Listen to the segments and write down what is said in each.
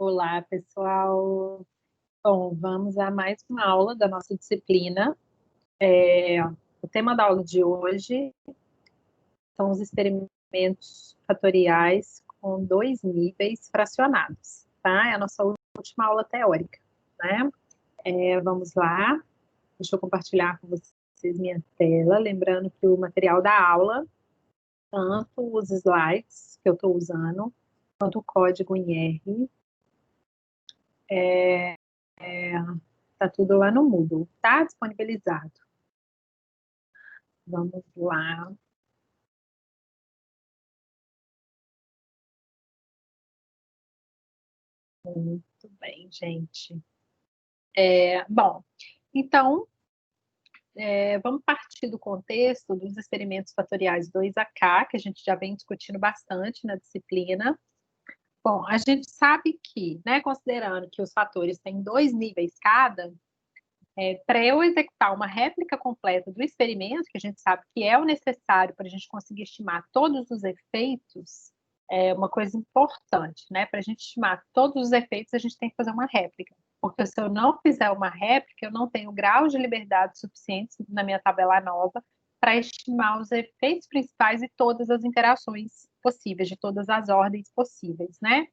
Olá, pessoal. Bom, vamos a mais uma aula da nossa disciplina. O tema da aula de hoje são os experimentos fatoriais com dois níveis fracionados, tá? É a nossa última aula teórica, né? Vamos lá. Deixa eu compartilhar com vocês minha tela, lembrando que o material da aula, tanto os slides que eu estou usando, quanto o código em R, tá tudo lá no Moodle, tá disponibilizado. Vamos lá. Muito bem, gente. Bom, então, vamos partir do contexto dos experimentos fatoriais 2AK, que a gente já vem discutindo bastante na disciplina. Bom, a gente sabe que, né, considerando que os fatores têm dois níveis cada, para eu executar uma réplica completa do experimento, que a gente sabe que é o necessário para a gente conseguir estimar todos os efeitos, é uma coisa importante, né? Para a gente estimar todos os efeitos, a gente tem que fazer uma réplica. Porque se eu não fizer uma réplica, eu não tenho grau de liberdade suficiente na minha tabela nova para estimar os efeitos principais e todas as interações possíveis, de todas as ordens possíveis, né?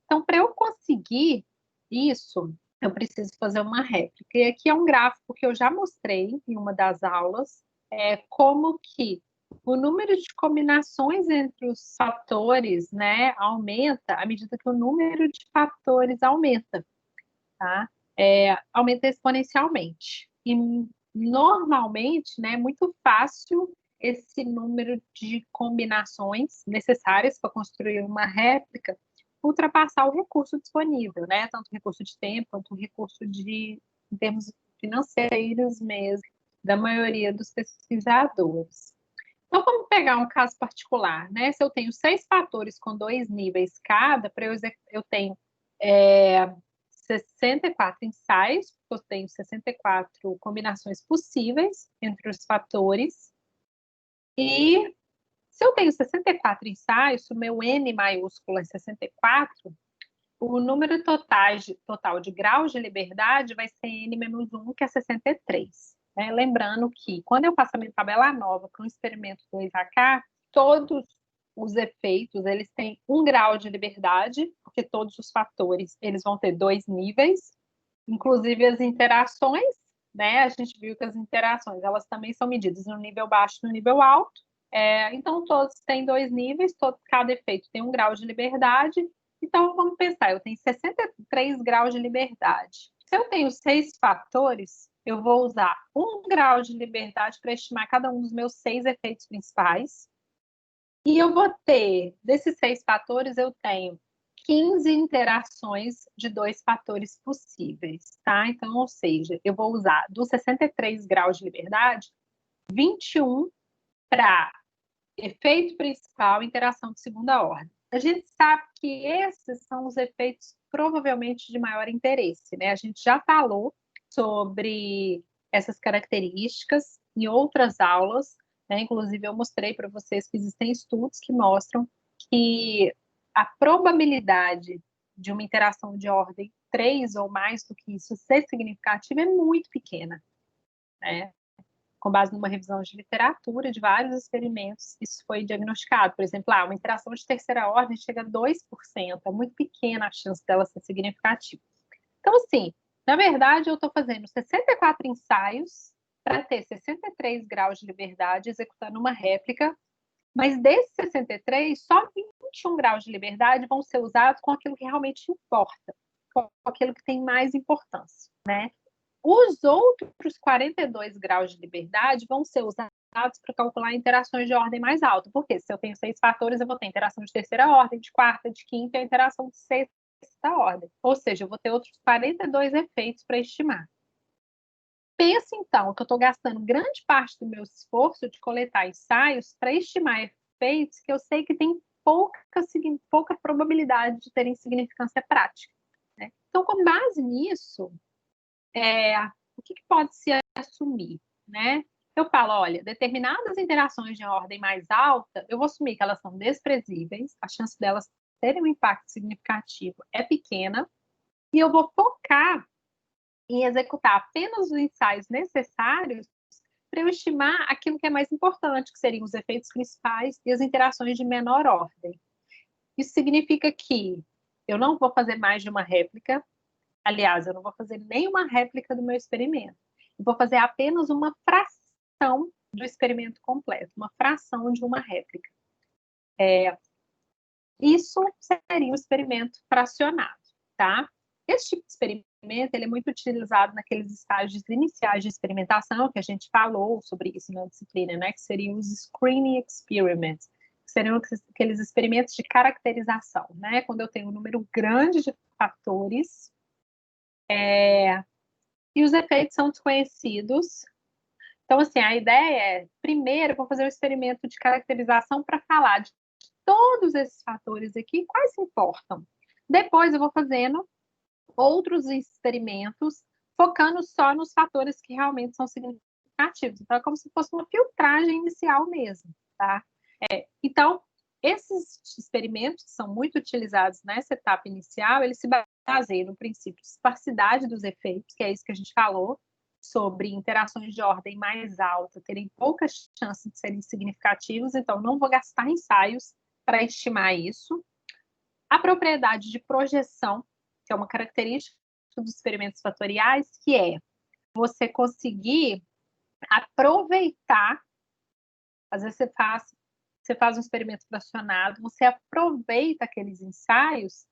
Então, para eu conseguir isso, eu preciso fazer uma réplica. E aqui é um gráfico que eu já mostrei em uma das aulas, como que o número de combinações entre os fatores, né, aumenta à medida que o número de fatores aumenta, tá? Aumenta exponencialmente. E normalmente, né, é muito fácil esse número de combinações necessárias para construir uma réplica ultrapassar o recurso disponível, né? Tanto o recurso de tempo quanto o recurso em termos financeiros mesmo, da maioria dos pesquisadores. Então, vamos pegar um caso particular, né? Se eu tenho 6 fatores com 2 níveis cada, eu tenho 64 ensaios, eu tenho 64 combinações possíveis entre os fatores, e se eu tenho 64 ensaios, se o meu N maiúsculo é 64, o número total de graus de liberdade vai ser N-1, que é 63. Né? Lembrando que, quando eu passo a minha tabela nova para um experimento 2AK, todos os efeitos eles têm 1 grau de liberdade, porque todos os fatores eles vão ter 2 níveis, inclusive as interações, né? A gente viu que as interações elas também são medidas no nível baixo e no nível alto. Então, todos têm 2 níveis, cada efeito tem 1 grau de liberdade. Então, vamos pensar, eu tenho 63 graus de liberdade. Se eu tenho 6 fatores, eu vou usar 1 grau de liberdade para estimar cada um dos meus 6 efeitos principais. E eu vou ter, desses 6 fatores, eu tenho 15 interações de 2 fatores possíveis, tá? Então, ou seja, eu vou usar dos 63 graus de liberdade, 21 para efeito principal, interação de segunda ordem. A gente sabe que esses são os efeitos provavelmente de maior interesse, né? A gente já falou sobre essas características em outras aulas, né? Inclusive eu mostrei para vocês que existem estudos que mostram que a probabilidade de uma interação de ordem 3 ou mais do que isso ser significativa é muito pequena, né? Com base numa revisão de literatura, de vários experimentos, isso foi diagnosticado. Por exemplo, uma interação de terceira ordem chega a 2%, é muito pequena a chance dela ser significativa. Então, assim, na verdade, eu estou fazendo 64 ensaios para ter 63 graus de liberdade, executando uma réplica, mas desses 63, só 21 graus de liberdade vão ser usados com aquilo que realmente importa, com aquilo que tem mais importância, né? Os outros 42 graus de liberdade vão ser usados para calcular interações de ordem mais alta. Porque se eu tenho 6 fatores, eu vou ter interação de terceira ordem, de quarta, de quinta e a interação de sexta ordem. Ou seja, eu vou ter outros 42 efeitos para estimar. Pensa, então, que eu estou gastando grande parte do meu esforço de coletar ensaios para estimar efeitos que eu sei que tem pouca probabilidade de terem significância prática. Né? Então, com base nisso, o que pode se assumir, né? Eu falo, olha, determinadas interações de ordem mais alta, eu vou assumir que elas são desprezíveis, a chance delas terem um impacto significativo é pequena, E eu vou focar em executar apenas os ensaios necessários para eu estimar aquilo que é mais importante, que seriam os efeitos principais e as interações de menor ordem. Isso significa que eu não vou fazer mais de uma réplica, aliás, eu não vou fazer nenhuma réplica do meu experimento. Eu vou fazer apenas uma fração do experimento completo, uma fração de uma réplica. Isso seria um experimento fracionado, tá? Esse tipo de experimento ele é muito utilizado naqueles estágios iniciais de experimentação, que a gente falou sobre isso na disciplina, né? Que seriam os screening experiments, que seriam aqueles experimentos de caracterização, né? Quando eu tenho um número grande de fatores e os efeitos são desconhecidos. Então, assim, a ideia é, primeiro, eu vou fazer um experimento de caracterização para falar de todos esses fatores aqui, quais importam. Depois eu vou fazendo outros experimentos, focando só nos fatores que realmente são significativos. Então, é como se fosse uma filtragem inicial mesmo, tá? Então, esses experimentos que são muito utilizados nessa etapa inicial, eles se baseiam no princípio de esparsidade dos efeitos, que é isso que a gente falou, sobre interações de ordem mais alta terem poucas chances de serem significativos, então não vou gastar ensaios para estimar isso. A propriedade de projeção, que é uma característica dos experimentos fatoriais, que é você conseguir aproveitar, às vezes você faz um experimento fracionado, você aproveita aqueles ensaios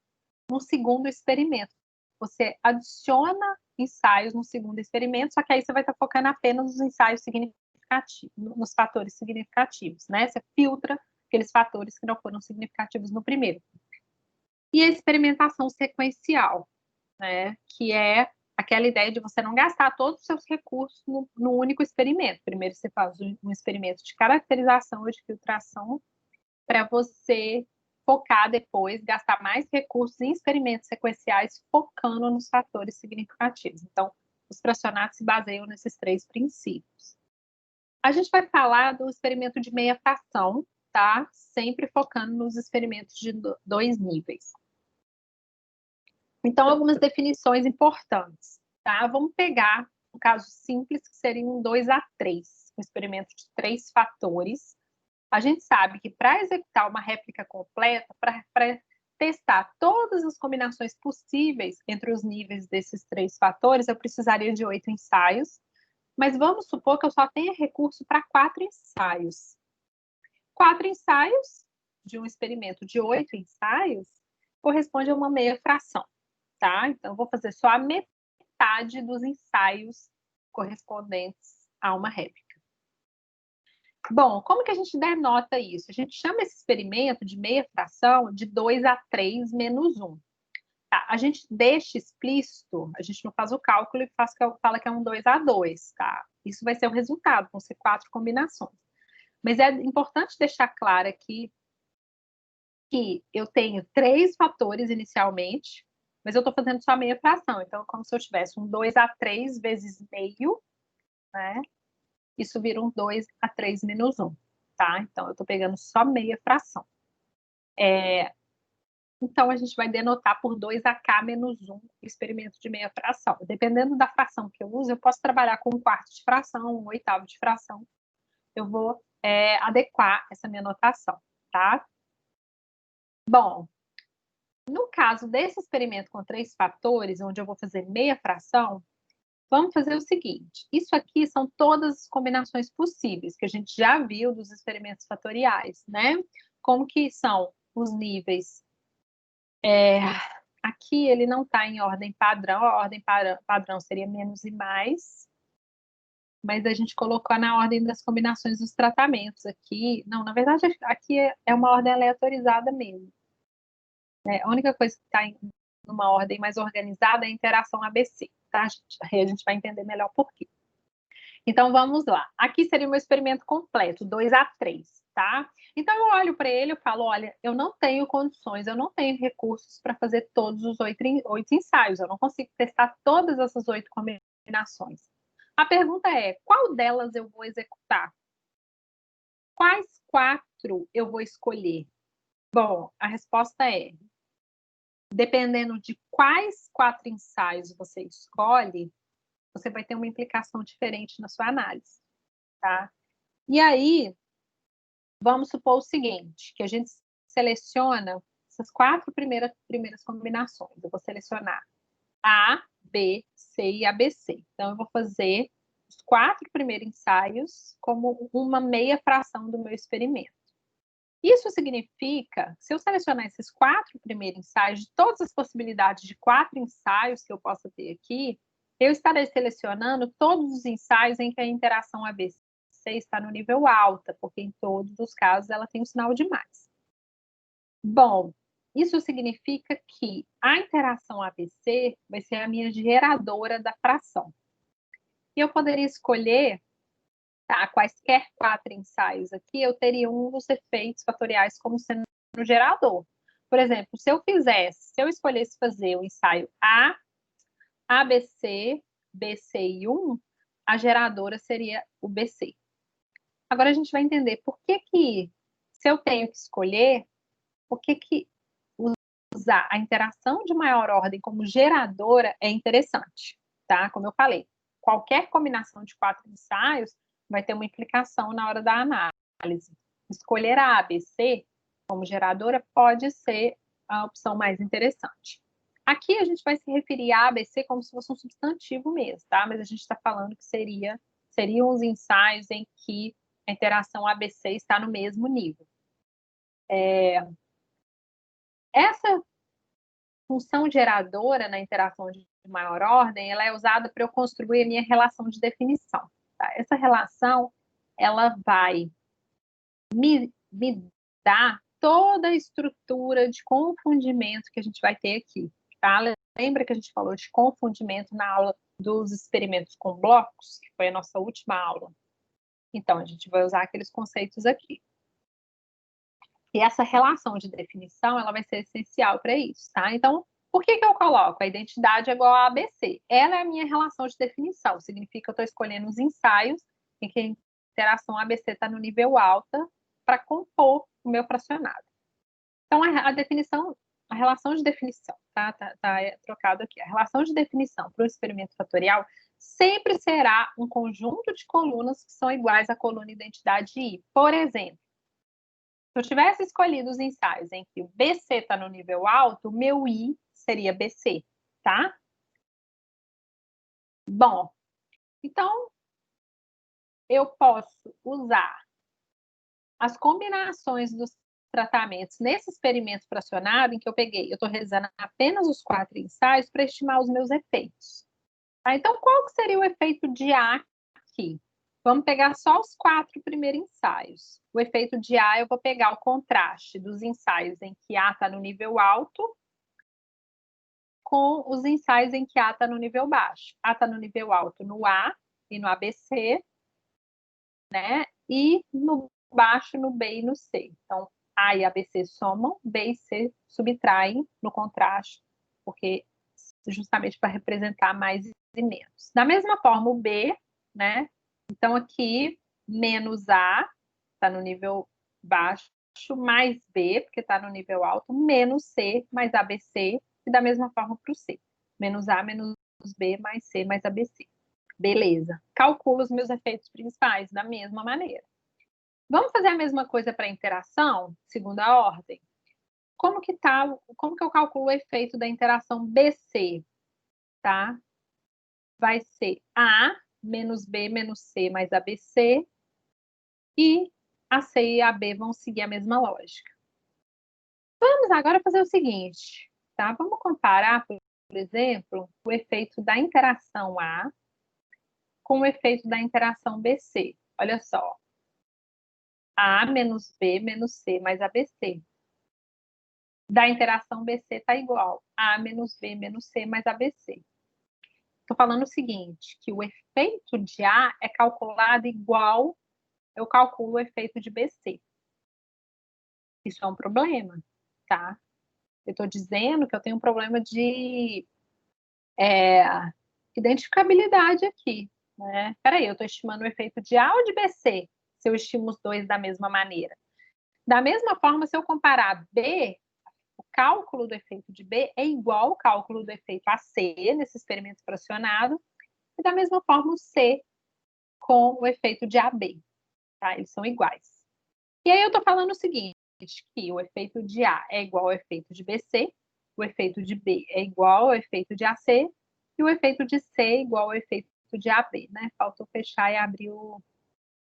no segundo experimento. Você adiciona ensaios no segundo experimento, só que aí você vai estar focando apenas nos ensaios significativos, nos fatores significativos, né? Você filtra aqueles fatores que não foram significativos no primeiro. E a experimentação sequencial, né? Que é aquela ideia de você não gastar todos os seus recursos no único experimento. Primeiro você faz um experimento de caracterização ou de filtração para você focar depois, gastar mais recursos em experimentos sequenciais, focando nos fatores significativos. Então, os fracionados se baseiam nesses três princípios. A gente vai falar do experimento de meia fração, tá? Sempre focando nos experimentos de dois níveis. Então, algumas definições importantes, tá? Vamos pegar um caso simples, que seria um 2A3, um experimento de 3 fatores. A gente sabe que para executar uma réplica completa, para testar todas as combinações possíveis entre os níveis desses 3 fatores, eu precisaria de 8 ensaios, mas vamos supor que eu só tenha recurso para 4 ensaios. 4 ensaios de um experimento de 8 ensaios corresponde a uma meia fração, tá? Então, eu vou fazer só a metade dos ensaios correspondentes a uma réplica. Bom, como que a gente denota isso? A gente chama esse experimento de meia fração de 2A3 menos 1. Tá? A gente deixa explícito, a gente não faz o cálculo e fala que é um 2A2, tá? Isso vai ser o resultado, vão ser 4 combinações. Mas é importante deixar claro aqui que eu tenho 3 fatores inicialmente, mas eu estou fazendo só meia fração. Então, como se eu tivesse um 2A3 vezes meio, né? Isso vira um 2A3 menos 1, tá? Então, eu estou pegando só meia fração. Então, a gente vai denotar por 2AK menos 1 o experimento de meia fração. Dependendo da fração que eu uso, eu posso trabalhar com um quarto de fração, um oitavo de fração. Eu vou adequar essa minha notação, tá? Bom, no caso desse experimento com 3 fatores, onde eu vou fazer meia fração, vamos fazer o seguinte: isso aqui são todas as combinações possíveis que a gente já viu dos experimentos fatoriais, né? Como que são os níveis? Aqui ele não está em ordem padrão, a ordem padrão seria menos e mais, mas a gente colocou na ordem das combinações dos tratamentos aqui. Não, na verdade, aqui é uma ordem aleatorizada mesmo. Né? A única coisa que está em uma ordem mais organizada é a interação ABC, tá? Aí a gente vai entender melhor por quê. Então, vamos lá. Aqui seria o meu experimento completo, 2A3, tá? Então, eu olho para ele e falo, olha, eu não tenho condições, eu não tenho recursos para fazer todos os 8 ensaios, eu não consigo testar todas essas 8 combinações. A pergunta é, qual delas eu vou executar? Quais 4 eu vou escolher? Bom, a resposta é, dependendo de quais 4 ensaios você escolhe, você vai ter uma implicação diferente na sua análise, tá? E aí, vamos supor o seguinte, que a gente seleciona essas 4 primeiras combinações. Eu vou selecionar A, B, C e ABC. Então, eu vou fazer os 4 primeiros ensaios como uma meia fração do meu experimento. Isso significa, se eu selecionar esses 4 primeiros ensaios, de todas as possibilidades de 4 ensaios que eu possa ter aqui, eu estarei selecionando todos os ensaios em que a interação ABC está no nível alta, porque em todos os casos ela tem um sinal de mais. Bom, isso significa que a interação ABC vai ser a minha geradora da fração. E eu poderia escolher, tá, quaisquer 4 ensaios aqui, eu teria um dos efeitos fatoriais como sendo no gerador. Por exemplo, se eu escolhesse fazer o ensaio A, ABC, BC e 1, a geradora seria o BC. Agora a gente vai entender por que se eu tenho que escolher, por que usar a interação de maior ordem como geradora é interessante, tá? Como eu falei, qualquer combinação de 4 ensaios vai ter uma implicação na hora da análise. Escolher a ABC como geradora pode ser a opção mais interessante. Aqui a gente vai se referir a ABC como se fosse um substantivo mesmo, tá? Mas a gente está falando que seriam os ensaios em que a interação ABC está no mesmo nível. Essa função geradora na interação de maior ordem, ela é usada para eu construir a minha relação de definição. Tá? Essa relação, ela vai me dar toda a estrutura de confundimento que a gente vai ter aqui. Tá? Lembra que a gente falou de confundimento na aula dos experimentos com blocos, que foi a nossa última aula? Então, a gente vai usar aqueles conceitos aqui. E essa relação de definição, ela vai ser essencial para isso, tá? Então, por que eu coloco a identidade é igual a ABC? Ela é a minha relação de definição, significa que eu estou escolhendo os ensaios em que a interação ABC está no nível alta para compor o meu fracionado. Então, a relação de definição, tá trocado aqui. A relação de definição para o experimento fatorial sempre será um conjunto de colunas que são iguais à coluna identidade I. Por exemplo, se eu tivesse escolhido os ensaios em que o BC está no nível alto, o meu I seria BC, tá? Bom, então, eu posso usar as combinações dos tratamentos nesse experimento fracionado em que eu estou realizando apenas os 4 ensaios para estimar os meus efeitos. Tá? Então, qual seria o efeito de A aqui? Vamos pegar só os 4 primeiros ensaios. O efeito de A, eu vou pegar o contraste dos ensaios em que A está no nível alto com os ensaios em que A está no nível baixo. A está no nível alto no A e no ABC, né? E no baixo no B e no C. Então, A e ABC somam, B e C subtraem no contraste, porque justamente para representar mais e menos. Da mesma forma, o B, né? Então, aqui, menos A, está no nível baixo, mais B, porque está no nível alto, menos C, mais ABC, e da mesma forma para o C. Menos A, menos B, mais C, mais ABC. Beleza. Calculo os meus efeitos principais da mesma maneira. Vamos fazer a mesma coisa para a interação, segunda ordem? Como que eu calculo o efeito da interação BC? Tá? Vai ser A menos B menos C mais ABC, e a C e a B vão seguir a mesma lógica. Vamos agora fazer o seguinte, tá? Vamos comparar, por exemplo, o efeito da interação A com o efeito da interação BC. Olha só. A menos B menos C mais ABC. Da interação BC está igual A menos B menos C mais ABC. Estou falando o seguinte, que o efeito de A é calculado igual eu calculo o efeito de BC. Isso é um problema, tá? Eu estou dizendo que eu tenho um problema de identificabilidade aqui, né? Peraí, eu estou estimando o efeito de A ou de BC, se eu estimo os dois da mesma maneira. Da mesma forma, se eu comparar B, o cálculo do efeito de B é igual ao cálculo do efeito AC, nesse experimento fracionado, e da mesma forma o C com o efeito de AB, tá? Eles são iguais. E aí eu estou falando o seguinte, que o efeito de A é igual ao efeito de BC, o efeito de B é igual ao efeito de AC, e o efeito de C é igual ao efeito de AB, né? Faltou fechar e abrir o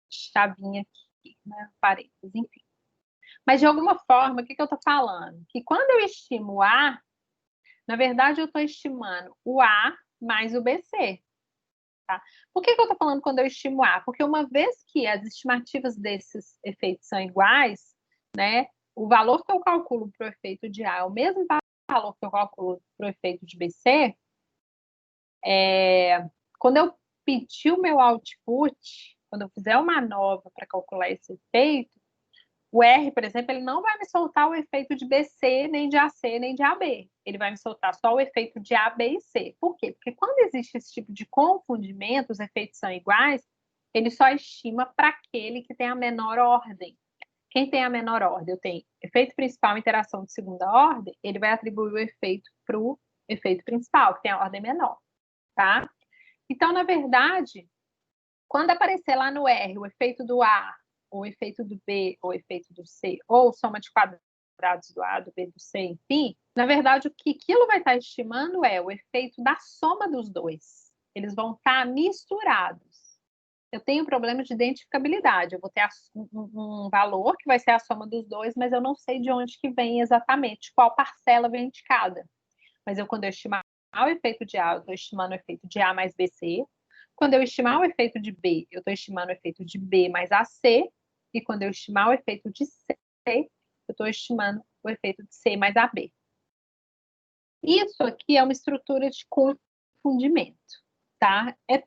chavinha aqui, né? Parênteses, enfim. Mas, de alguma forma, o que eu estou falando? Que quando eu estimo A, na verdade, eu estou estimando o A mais o BC. Tá? Por que eu estou falando quando eu estimo A? Porque uma vez que as estimativas desses efeitos são iguais, né, o valor que eu calculo para o efeito de A é o mesmo valor que eu calculo para o efeito de BC, quando eu pedir o meu output, quando eu fizer uma nova para calcular esse efeito, o R, por exemplo, ele não vai me soltar o efeito de BC, nem de AC, nem de AB. Ele vai me soltar só o efeito de A, B e C. Por quê? Porque quando existe esse tipo de confundimento, os efeitos são iguais, ele só estima para aquele que tem a menor ordem. Quem tem a menor ordem? Eu tenho efeito principal, interação de segunda ordem, ele vai atribuir o efeito para o efeito principal, que tem a ordem menor, tá? Então, na verdade, quando aparecer lá no R o efeito do A, o efeito do B, ou efeito do C, ou soma de quadrados do A, do B, do C, enfim, na verdade, o que aquilo vai estar estimando é o efeito da soma dos dois. Eles vão estar misturados. Eu tenho problema de identificabilidade. Eu vou ter um valor que vai ser a soma dos dois, mas eu não sei de onde que vem exatamente, qual parcela vem de cada. Mas quando eu estimar o efeito de A, eu estou estimando o efeito de A mais BC. Quando eu estimar o efeito de B, eu estou estimando o efeito de B mais AC. E quando eu estimar o efeito de C, eu estou estimando o efeito de C mais AB. Isso aqui é uma estrutura de confundimento, tá? É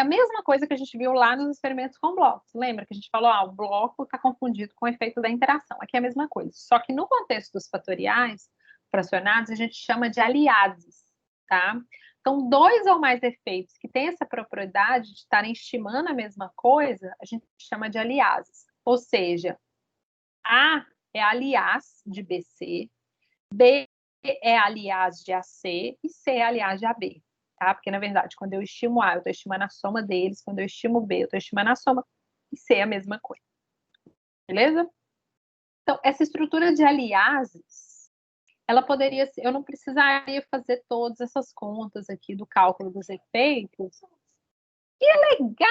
a mesma coisa que a gente viu lá nos experimentos com blocos. Lembra que a gente falou, o bloco está confundido com o efeito da interação. Aqui é a mesma coisa. Só que no contexto dos fatoriais fracionados, a gente chama de aliases, tá? Então, dois ou mais efeitos que têm essa propriedade de estarem estimando a mesma coisa, a gente chama de aliases. Ou seja, A é aliás de BC, B é aliás de AC e C é aliás de AB. Tá? Porque, na verdade, quando eu estimo A, eu estou estimando a soma deles. Quando eu estimo B, eu estou estimando a soma. E C é a mesma coisa. Beleza? Então, essa estrutura de aliases, ela poderia ser... Eu não precisaria fazer todas essas contas aqui do cálculo dos efeitos. Que legal!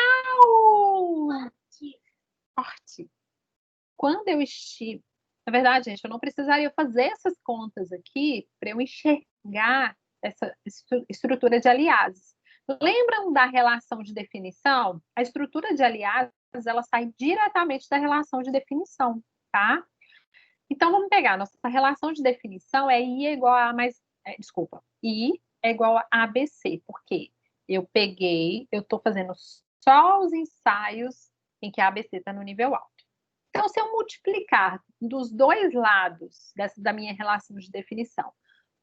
Forte! Quando eu estimo... Na verdade, gente, eu não precisaria fazer essas contas aqui para eu enxergar essa estrutura de aliases. Lembram da relação de definição? A estrutura de aliases, ela sai diretamente da relação de definição, tá? Então, vamos pegar, nossa relação de definição é I é igual a mais... I é igual a ABC, porque eu estou fazendo só os ensaios em que a ABC está no nível alto. Então, se eu multiplicar dos dois lados da minha relação de definição,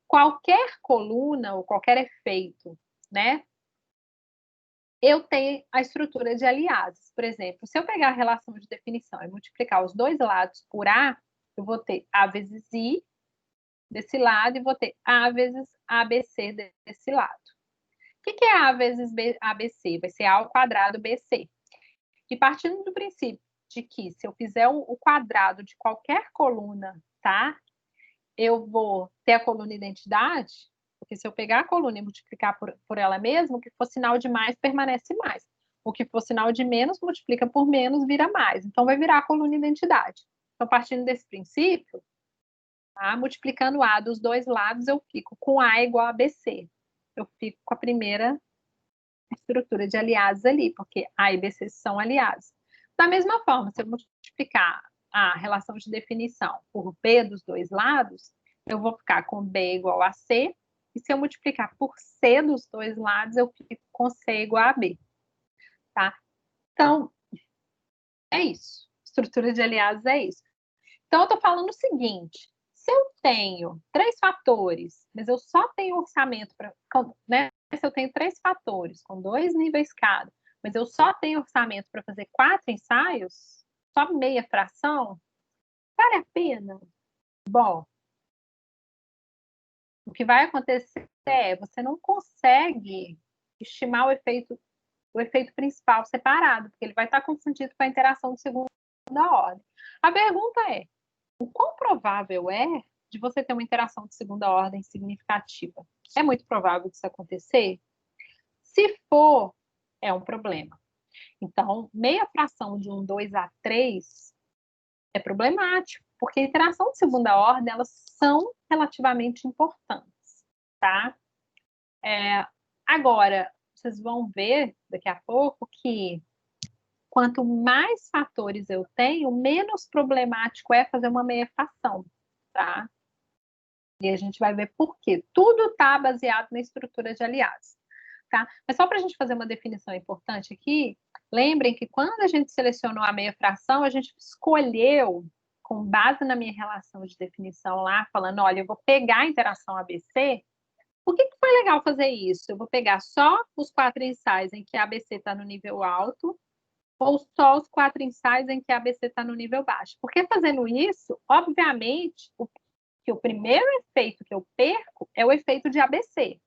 qualquer coluna ou qualquer efeito, né? Eu tenho a estrutura de aliases. Por exemplo, se eu pegar a relação de definição e multiplicar os dois lados por A, eu vou ter A vezes I desse lado e vou ter A vezes ABC desse lado. O que é A vezes ABC? Vai ser A ao quadrado BC. E partindo do princípio de que se eu fizer o quadrado de qualquer coluna, tá? Eu vou ter a coluna identidade, porque se eu pegar a coluna e multiplicar por ela mesma, o que for sinal de mais permanece mais. O que for sinal de menos, multiplica por menos, vira mais. Então, vai virar a coluna identidade. Então, partindo desse princípio, tá? Multiplicando A dos dois lados, eu fico com A igual a BC. Eu fico com a primeira estrutura de aliases ali, porque A e BC são aliados. Da mesma forma, se eu multiplicar a relação de definição por B dos dois lados, eu vou ficar com B igual a C, e se eu multiplicar por C dos dois lados, eu fico com C igual a B. Tá? Então, é isso. Estrutura de aliados é isso. Então, eu estou falando o seguinte, se eu tenho 3 fatores, mas eu só tenho orçamento para... Né? Se eu tenho 3 fatores, com 2 níveis cada, mas eu só tenho orçamento para fazer 4 ensaios, só meia fração, vale a pena? Bom, o que vai acontecer é você não consegue estimar o efeito principal separado, porque ele vai estar confundido com a interação de segunda ordem. A pergunta é: o quão provável é de você ter uma interação de segunda ordem significativa? É muito provável disso acontecer? Se for, é um problema. Então, meia fração de 2 a 3 é problemático, porque a interação de segunda ordem, elas são relativamente importantes, tá? Agora, vocês vão ver daqui a pouco que quanto mais fatores eu tenho, menos problemático é fazer uma meia fração, tá? E a gente vai ver por quê. Tudo está baseado na estrutura de aliados, tá? Mas só para a gente fazer uma definição importante aqui, lembrem que quando a gente selecionou a meia fração, a gente escolheu, com base na minha relação de definição lá, falando, olha, eu vou pegar a interação ABC. Por que foi legal fazer isso? Eu vou pegar só os 4 ensaios em que a ABC está no nível alto ou só os 4 ensaios em que a ABC está no nível baixo. Porque fazendo isso, obviamente, o primeiro efeito que eu perco é o efeito de ABC.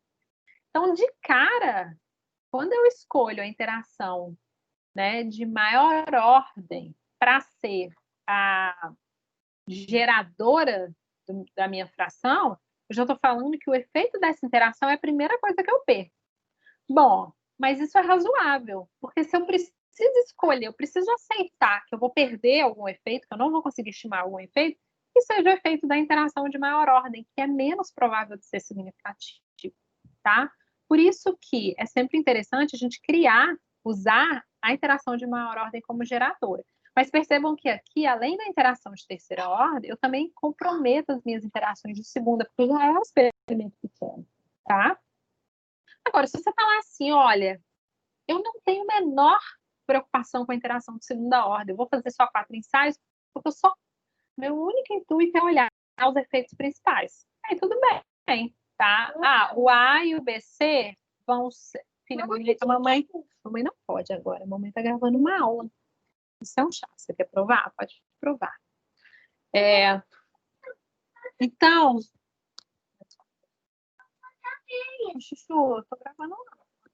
Então, de cara, quando eu escolho a interação, né, de maior ordem para ser a geradora da minha fração, eu já estou falando que o efeito dessa interação é a primeira coisa que eu perco. Bom, mas isso é razoável, porque se eu preciso escolher, eu preciso aceitar que eu vou perder algum efeito, que eu não vou conseguir estimar algum efeito, que seja o efeito da interação de maior ordem, que é menos provável de ser significativo, tá? Por isso que é sempre interessante a gente usar a interação de maior ordem como geradora. Mas percebam que aqui, além da interação de terceira ordem, eu também comprometo as minhas interações de segunda, porque já é um experimento pequeno, tá? Agora, se você falar assim, olha, eu não tenho a menor preocupação com a interação de segunda ordem, eu vou fazer só 4 ensaios, porque meu único intuito é olhar os efeitos principais. Aí tudo bem, tá? O A e o BC vão ser... Filha, mamãe não pode agora, a mamãe tá gravando uma aula. Isso é um chá, você quer provar? Pode provar. Então, chuchu, eu tô gravando uma aula.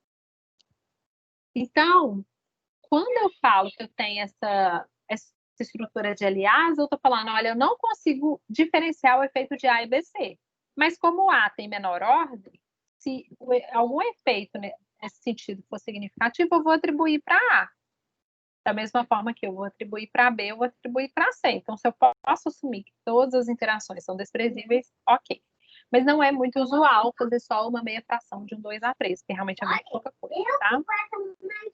Então, quando eu falo que eu tenho essa estrutura de aliás, eu estou falando, olha, eu não consigo diferenciar o efeito de A e BC. Mas como o A tem menor ordem, se algum efeito nesse sentido for significativo, eu vou atribuir para A. Da mesma forma que eu vou atribuir para B, eu vou atribuir para C. Então, se eu posso assumir que todas as interações são desprezíveis, ok. Mas não é muito usual fazer só uma meia fração de 2 a 3, que realmente é muito pouca coisa, tá?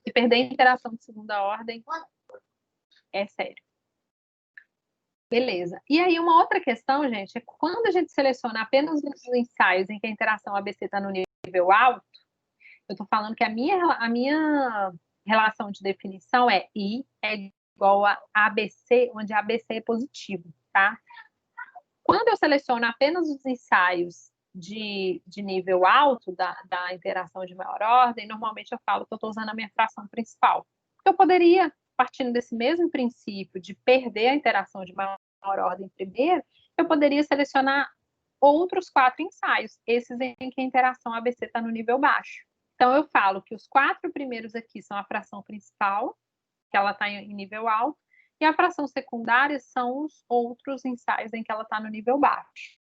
E perder a interação de segunda ordem é sério. Beleza. E aí, uma outra questão, gente, é quando a gente seleciona apenas os ensaios em que a interação ABC está no nível alto, eu estou falando que a minha relação de definição é I é igual a ABC, onde ABC é positivo, tá? Quando eu seleciono apenas os ensaios de nível alto da interação de maior ordem, normalmente eu falo que eu estou usando a minha fração principal. Porque eu poderia, partindo desse mesmo princípio de perder a interação de maior ordem primeiro, eu poderia selecionar outros 4 ensaios, esses em que a interação ABC está no nível baixo. Então, eu falo que os 4 primeiros aqui são a fração principal, que ela está em nível alto, e a fração secundária são os outros ensaios em que ela está no nível baixo.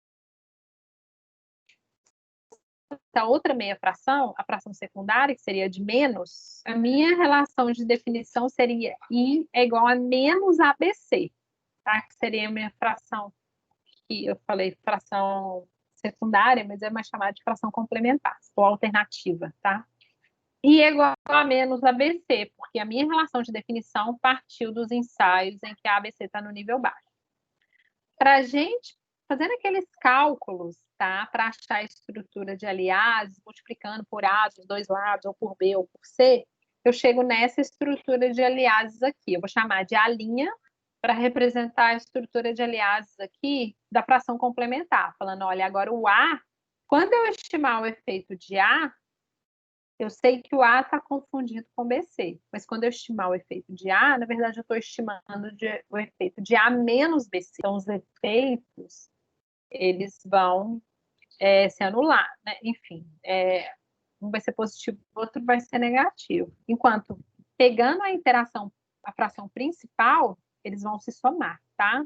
A outra meia fração, a fração secundária, que seria de menos, a minha relação de definição seria I é igual a menos ABC, tá? Que seria a minha fração, que eu falei fração secundária, mas é mais chamada de fração complementar, ou alternativa, tá? I é igual a menos ABC, porque a minha relação de definição partiu dos ensaios em que a ABC está no nível baixo. Para a gente, fazendo aqueles cálculos, tá? Para achar a estrutura de aliases, multiplicando por A dos dois lados, ou por B ou por C, eu chego nessa estrutura de aliases aqui. Eu vou chamar de A' para representar a estrutura de aliases aqui da fração complementar, falando, olha, agora o A, quando eu estimar o efeito de A, eu sei que o A está confundido com BC, mas quando eu estimar o efeito de A, na verdade eu estou estimando o efeito de A menos BC. Então, os efeitos eles vão se anular, né? Enfim, um vai ser positivo, o outro vai ser negativo. Enquanto, pegando a interação, a fração principal, eles vão se somar, tá?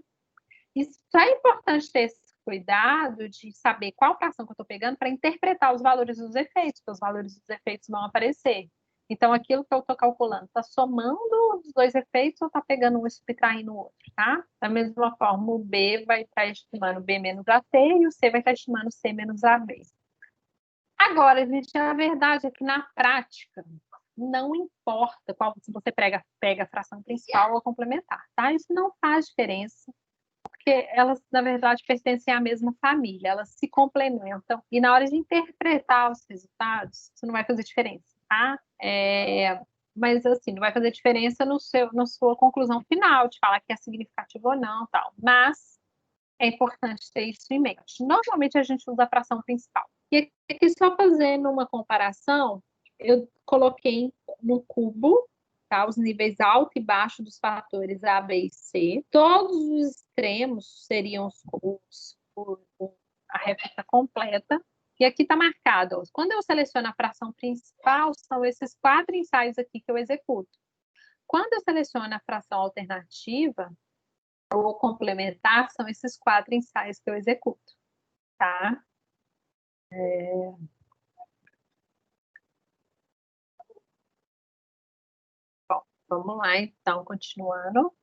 Isso é importante ter esse cuidado de saber qual fração que eu estou pegando para interpretar os valores dos efeitos, porque os valores dos efeitos vão aparecer. Então, aquilo que eu estou calculando, está somando os dois efeitos ou está pegando um e subtraindo o outro, tá? Da mesma forma, o B vai estar estimando B menos AT e o C vai estar estimando C menos AB. Agora, gente, a verdade é que na prática, não importa qual, se você pega a fração principal ou complementar, tá? Isso não faz diferença, porque elas, na verdade, pertencem à mesma família, elas se complementam, e na hora de interpretar os resultados, isso não vai fazer diferença, tá? Mas, assim, não vai fazer diferença na sua conclusão final, de falar que é significativo ou não, tal. Mas é importante ter isso em mente. Normalmente, a gente usa a fração principal. E aqui, só fazendo uma comparação, eu coloquei no cubo, tá? Os níveis alto e baixo dos fatores A, B e C. Todos os extremos seriam a réplica completa. E aqui está marcado, ó, quando eu seleciono a fração principal, são esses 4 ensaios aqui que eu executo. Quando eu seleciono a fração alternativa, ou complementar, são esses 4 ensaios que eu executo, tá? Bom, vamos lá, então, continuando.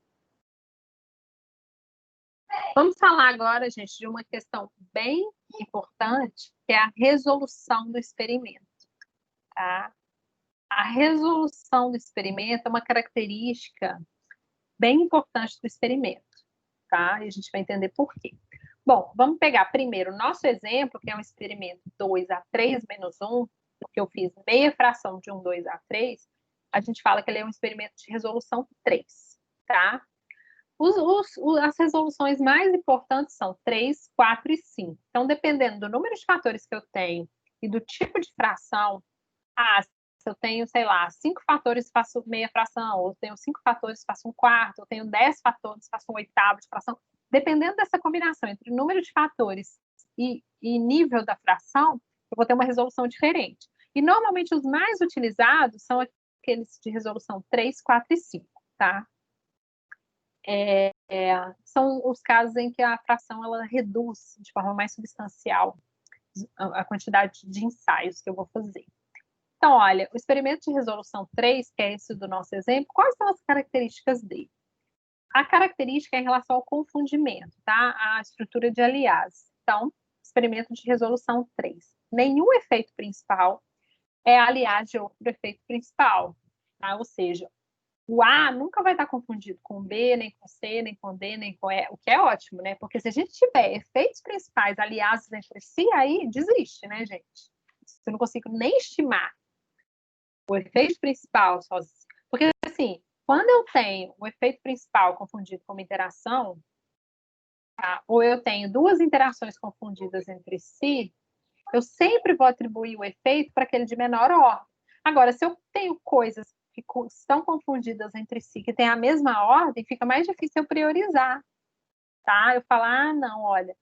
Vamos falar agora, gente, de uma questão bem importante, que é a resolução do experimento, tá? A resolução do experimento é uma característica bem importante do experimento, tá? E a gente vai entender por quê. Bom, vamos pegar primeiro o nosso exemplo, que é um experimento 2A3 menos 1, porque eu fiz meia fração de um 2A3, a gente fala que ele é um experimento de resolução 3, tá? As resoluções mais importantes são 3, 4 e 5. Então, dependendo do número de fatores que eu tenho e do tipo de fração, se eu tenho, sei lá, 5 fatores, faço meia fração, ou eu tenho 5 fatores, faço um quarto, eu tenho 10 fatores, faço um oitavo de fração. Dependendo dessa combinação entre o número de fatores e nível da fração, eu vou ter uma resolução diferente. E normalmente os mais utilizados são aqueles de resolução 3, 4 e 5, tá? São os casos em que a fração ela reduz de forma mais substancial a quantidade de ensaios que eu vou fazer. Então, olha, o experimento de resolução 3, que é esse do nosso exemplo, quais são as características dele? A característica é em relação ao confundimento, tá? A estrutura de aliases. Então, experimento de resolução 3. Nenhum efeito principal é aliás de outro efeito principal, tá? Ou seja, o A nunca vai estar confundido com B, nem com C, nem com D, nem com E, o que é ótimo, né? Porque se a gente tiver efeitos principais aliados entre si, aí desiste, né, gente? Se eu não consigo nem estimar o efeito principal sozinho. Porque, assim, quando eu tenho o efeito principal confundido com uma interação, tá? Ou eu tenho duas interações confundidas entre si, eu sempre vou atribuir o efeito para aquele de menor ordem. Agora, se eu tenho coisas que estão confundidas entre si, que têm a mesma ordem, fica mais difícil eu priorizar, tá? Eu falar, não, olha,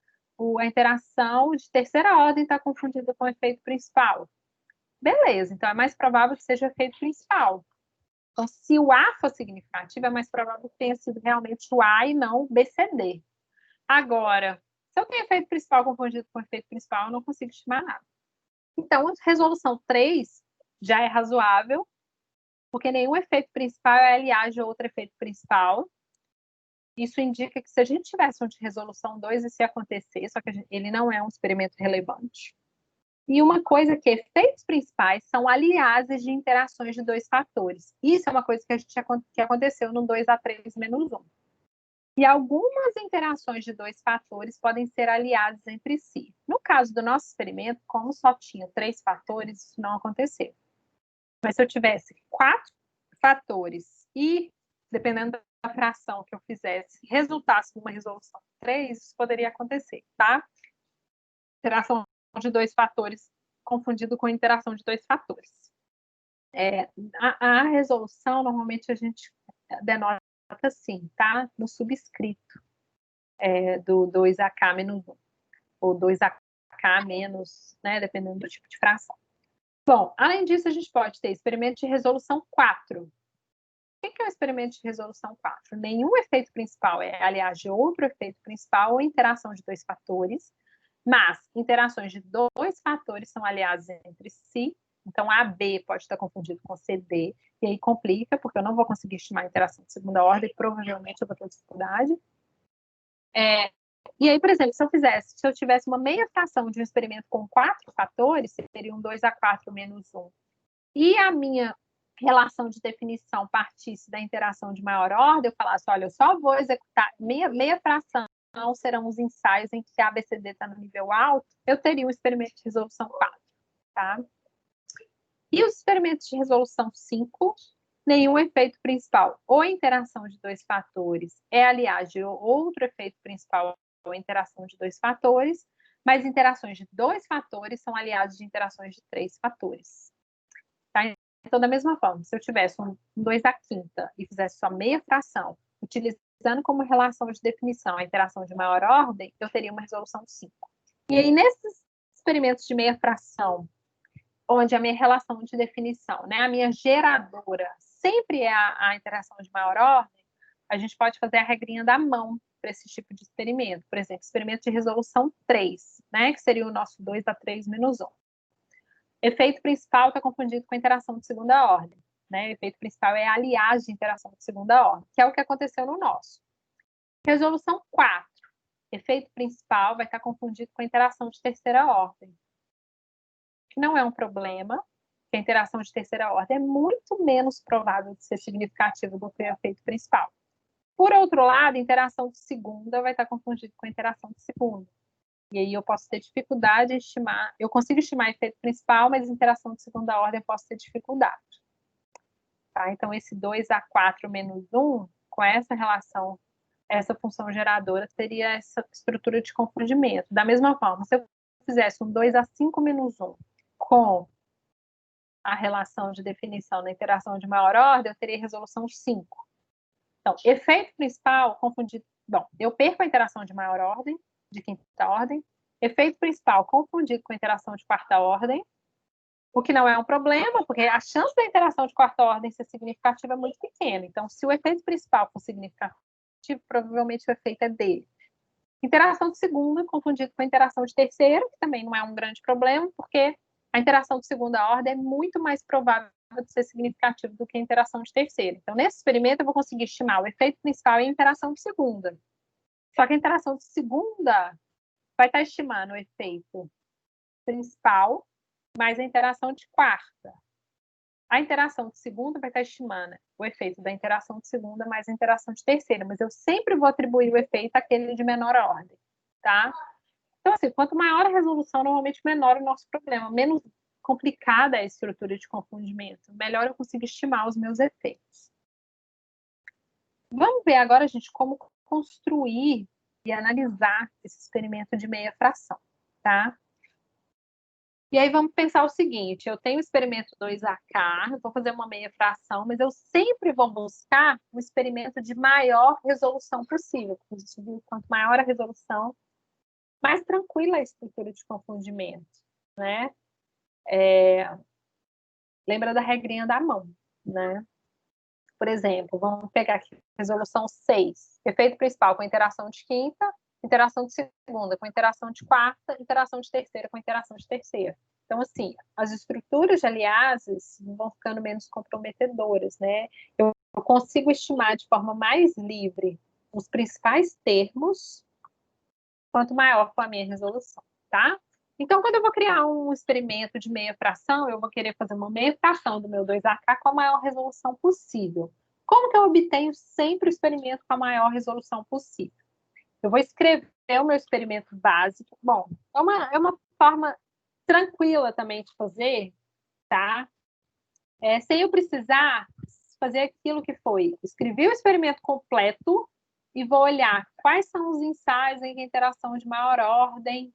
a interação de terceira ordem está confundida com o efeito principal. Beleza, então é mais provável que seja o efeito principal. Então, se o A for significativo, é mais provável que tenha sido realmente o A e não o BCD. Agora, se eu tenho efeito principal confundido com efeito principal, eu não consigo estimar nada. Então, a resolução 3 já é razoável, porque nenhum efeito principal é aliás de outro efeito principal. Isso indica que se a gente tivesse um de resolução 2, isso ia acontecer, só que ele não é um experimento relevante. E uma coisa que efeitos principais são aliases de interações de dois fatores. Isso é uma coisa que aconteceu no 2A3 menos 1. E algumas interações de dois fatores podem ser aliadas entre si. No caso do nosso experimento, como só tinha 3 fatores, isso não aconteceu. Mas se eu tivesse 4 fatores e, dependendo da fração que eu fizesse, resultasse numa resolução 3, isso poderia acontecer, tá? Interação de dois fatores confundido com interação de dois fatores. A resolução, normalmente, a gente denota assim, tá? No subscrito do 2AK-1. ou 2AK menos, né, dependendo do tipo de fração. Bom, além disso, a gente pode ter experimento de resolução 4. O que é o experimento de resolução 4? Nenhum efeito principal é aliás de outro efeito principal ou interação de dois fatores, mas interações de dois fatores são aliados entre si. Então, AB pode estar confundido com CD, e aí complica, porque eu não vou conseguir estimar a interação de segunda ordem, provavelmente eu vou ter dificuldade. E aí, por exemplo, se eu tivesse uma meia fração de um experimento com 4 fatores, seria um 2A4 menos 1, e a minha relação de definição partisse da interação de maior ordem, eu falasse, olha, eu só vou executar meia fração, serão os ensaios em que a ABCD está no nível alto, eu teria um experimento de resolução 4, tá? E os experimentos de resolução 5, nenhum efeito principal ou interação de dois fatores é, aliás, de outro efeito principal ou interação de dois fatores, mas interações de dois fatores são aliados de interações de três fatores. Tá? Então, da mesma forma, se eu tivesse um 2A5 e fizesse só meia fração, utilizando como relação de definição a interação de maior ordem, eu teria uma resolução 5. E aí, nesses experimentos de meia fração, onde a minha relação de definição, né, a minha geradora sempre é a interação de maior ordem, a gente pode fazer a regrinha da mão para esse tipo de experimento. Por exemplo, experimento de resolução 3, né, que seria o nosso 2A3 menos 1. Efeito principal está confundido com interação de segunda ordem. Né? Efeito principal é a aliagem de interação de segunda ordem, que é o que aconteceu no nosso. Resolução 4. Efeito principal vai estar confundido com interação de terceira ordem. Que não é um problema, porque a interação de terceira ordem é muito menos provável de ser significativa do que o efeito principal. Por outro lado, interação de segunda vai estar confundido com interação de segunda. E aí eu posso ter dificuldade em estimar, eu consigo estimar efeito principal, mas interação de segunda ordem eu posso ter dificuldade. Tá? Então, esse 2A4 menos 1, com essa relação, essa função geradora, teria essa estrutura de confundimento. Da mesma forma, se eu fizesse um 2A5 menos 1 com a relação de definição da interação de maior ordem, eu teria resolução 5. Então, efeito principal confundido. Bom, eu perco a interação de maior ordem, de quinta ordem. Efeito principal confundido com a interação de quarta ordem, o que não é um problema, porque a chance da interação de quarta ordem ser significativa é muito pequena. Então, se o efeito principal for significativo, provavelmente o efeito é dele. Interação de segunda confundido com a interação de terceira, que também não é um grande problema, porque a interação de segunda ordem é muito mais provável de ser significativo do que a interação de terceira. Então, nesse experimento, eu vou conseguir estimar o efeito principal e a interação de segunda. Só que a interação de segunda vai estar estimando o efeito principal mais a interação de quarta. A interação de segunda vai estar estimando o efeito da interação de segunda mais a interação de terceira, mas eu sempre vou atribuir o efeito àquele de menor ordem, tá? Então, assim, quanto maior a resolução, normalmente menor o nosso problema, menos complicada é a estrutura de confundimento, melhor eu consigo estimar os meus efeitos. Vamos ver agora, gente, como construir e analisar esse experimento de meia fração, tá? E aí vamos pensar o seguinte, eu tenho o experimento 2AK, eu vou fazer uma meia fração, mas eu sempre vou buscar um experimento de maior resolução possível, porque a gente viu que quanto maior a resolução, mais tranquila a estrutura de confundimento, né? Lembra da regrinha da mão, né? Por exemplo, vamos pegar aqui resolução 6, efeito principal com interação de quinta, interação de segunda com interação de quarta, interação de terceira com interação de terceira. Então, assim, as estruturas de aliases vão ficando menos comprometedoras, né? Eu consigo estimar de forma mais livre os principais termos, quanto maior for a minha resolução, tá? Então, quando eu vou criar um experimento de meia fração, eu vou querer fazer uma meia fração do meu 2AK com a maior resolução possível. Como que eu obtenho sempre o experimento com a maior resolução possível? Eu vou escrever o meu experimento básico. Bom, é uma forma tranquila também de fazer, tá? Sem eu precisar fazer aquilo que foi. Escrevi o experimento completo e vou olhar quais são os ensaios em interação de maior ordem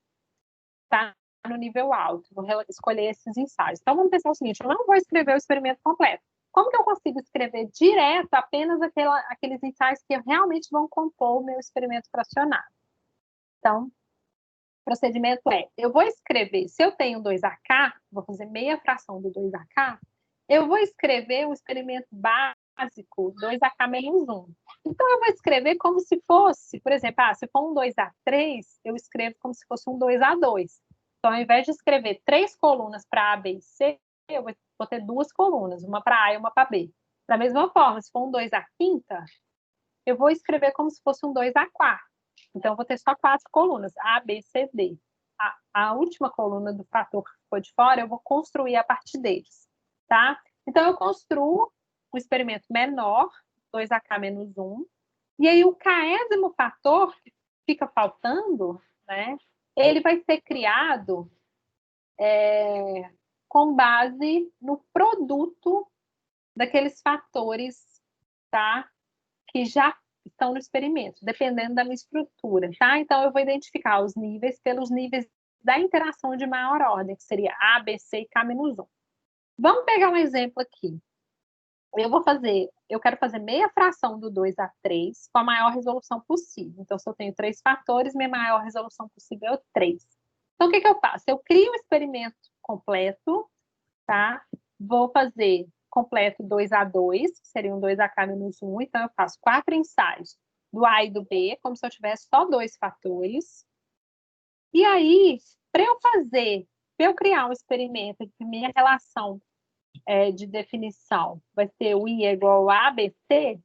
está no nível alto. Vou escolher esses ensaios. Então, vamos pensar o seguinte, eu não vou escrever o experimento completo. Como que eu consigo escrever direto apenas aqueles ensaios que realmente vão compor o meu experimento fracionado? Então, procedimento é, eu vou escrever, se eu tenho 2AK, vou fazer meia fração do 2AK, eu vou escrever um experimento básico, 2AK menos 1. Então, eu vou escrever como se fosse, por exemplo, se for um 2A3, eu escrevo como se fosse um 2A2. Então, ao invés de escrever 3 colunas para A, B e C, eu vou ter 2 colunas, uma para A e uma para B. Da mesma forma, se for um 2A5, eu vou escrever como se fosse um 2A4. Então, eu vou ter só 4 colunas, A, B, C, D. A última coluna do fator que ficou de fora, eu vou construir a partir deles, tá? Então, eu construo um experimento menor, 2AK menos 1, e aí o késimo fator que fica faltando, né, ele vai ser criado com base no produto daqueles fatores, tá, que já estão no experimento, dependendo da minha estrutura, tá? Então, eu vou identificar os níveis pelos níveis da interação de maior ordem, que seria A, B, C e K menos 1. Vamos pegar um exemplo aqui. Eu quero fazer meia fração do 2A3 com a maior resolução possível. Então, se eu tenho 3 fatores, minha maior resolução possível é 3. Então, o que eu faço? Eu crio um experimento completo, tá? Vou fazer completo 2A2, que seria um 2AK menos 1. Então, eu faço 4 ensaios do A e do B, como se eu tivesse só 2 fatores. E aí, para eu criar um experimento que minha relação de definição vai ser o I é igual a ABC,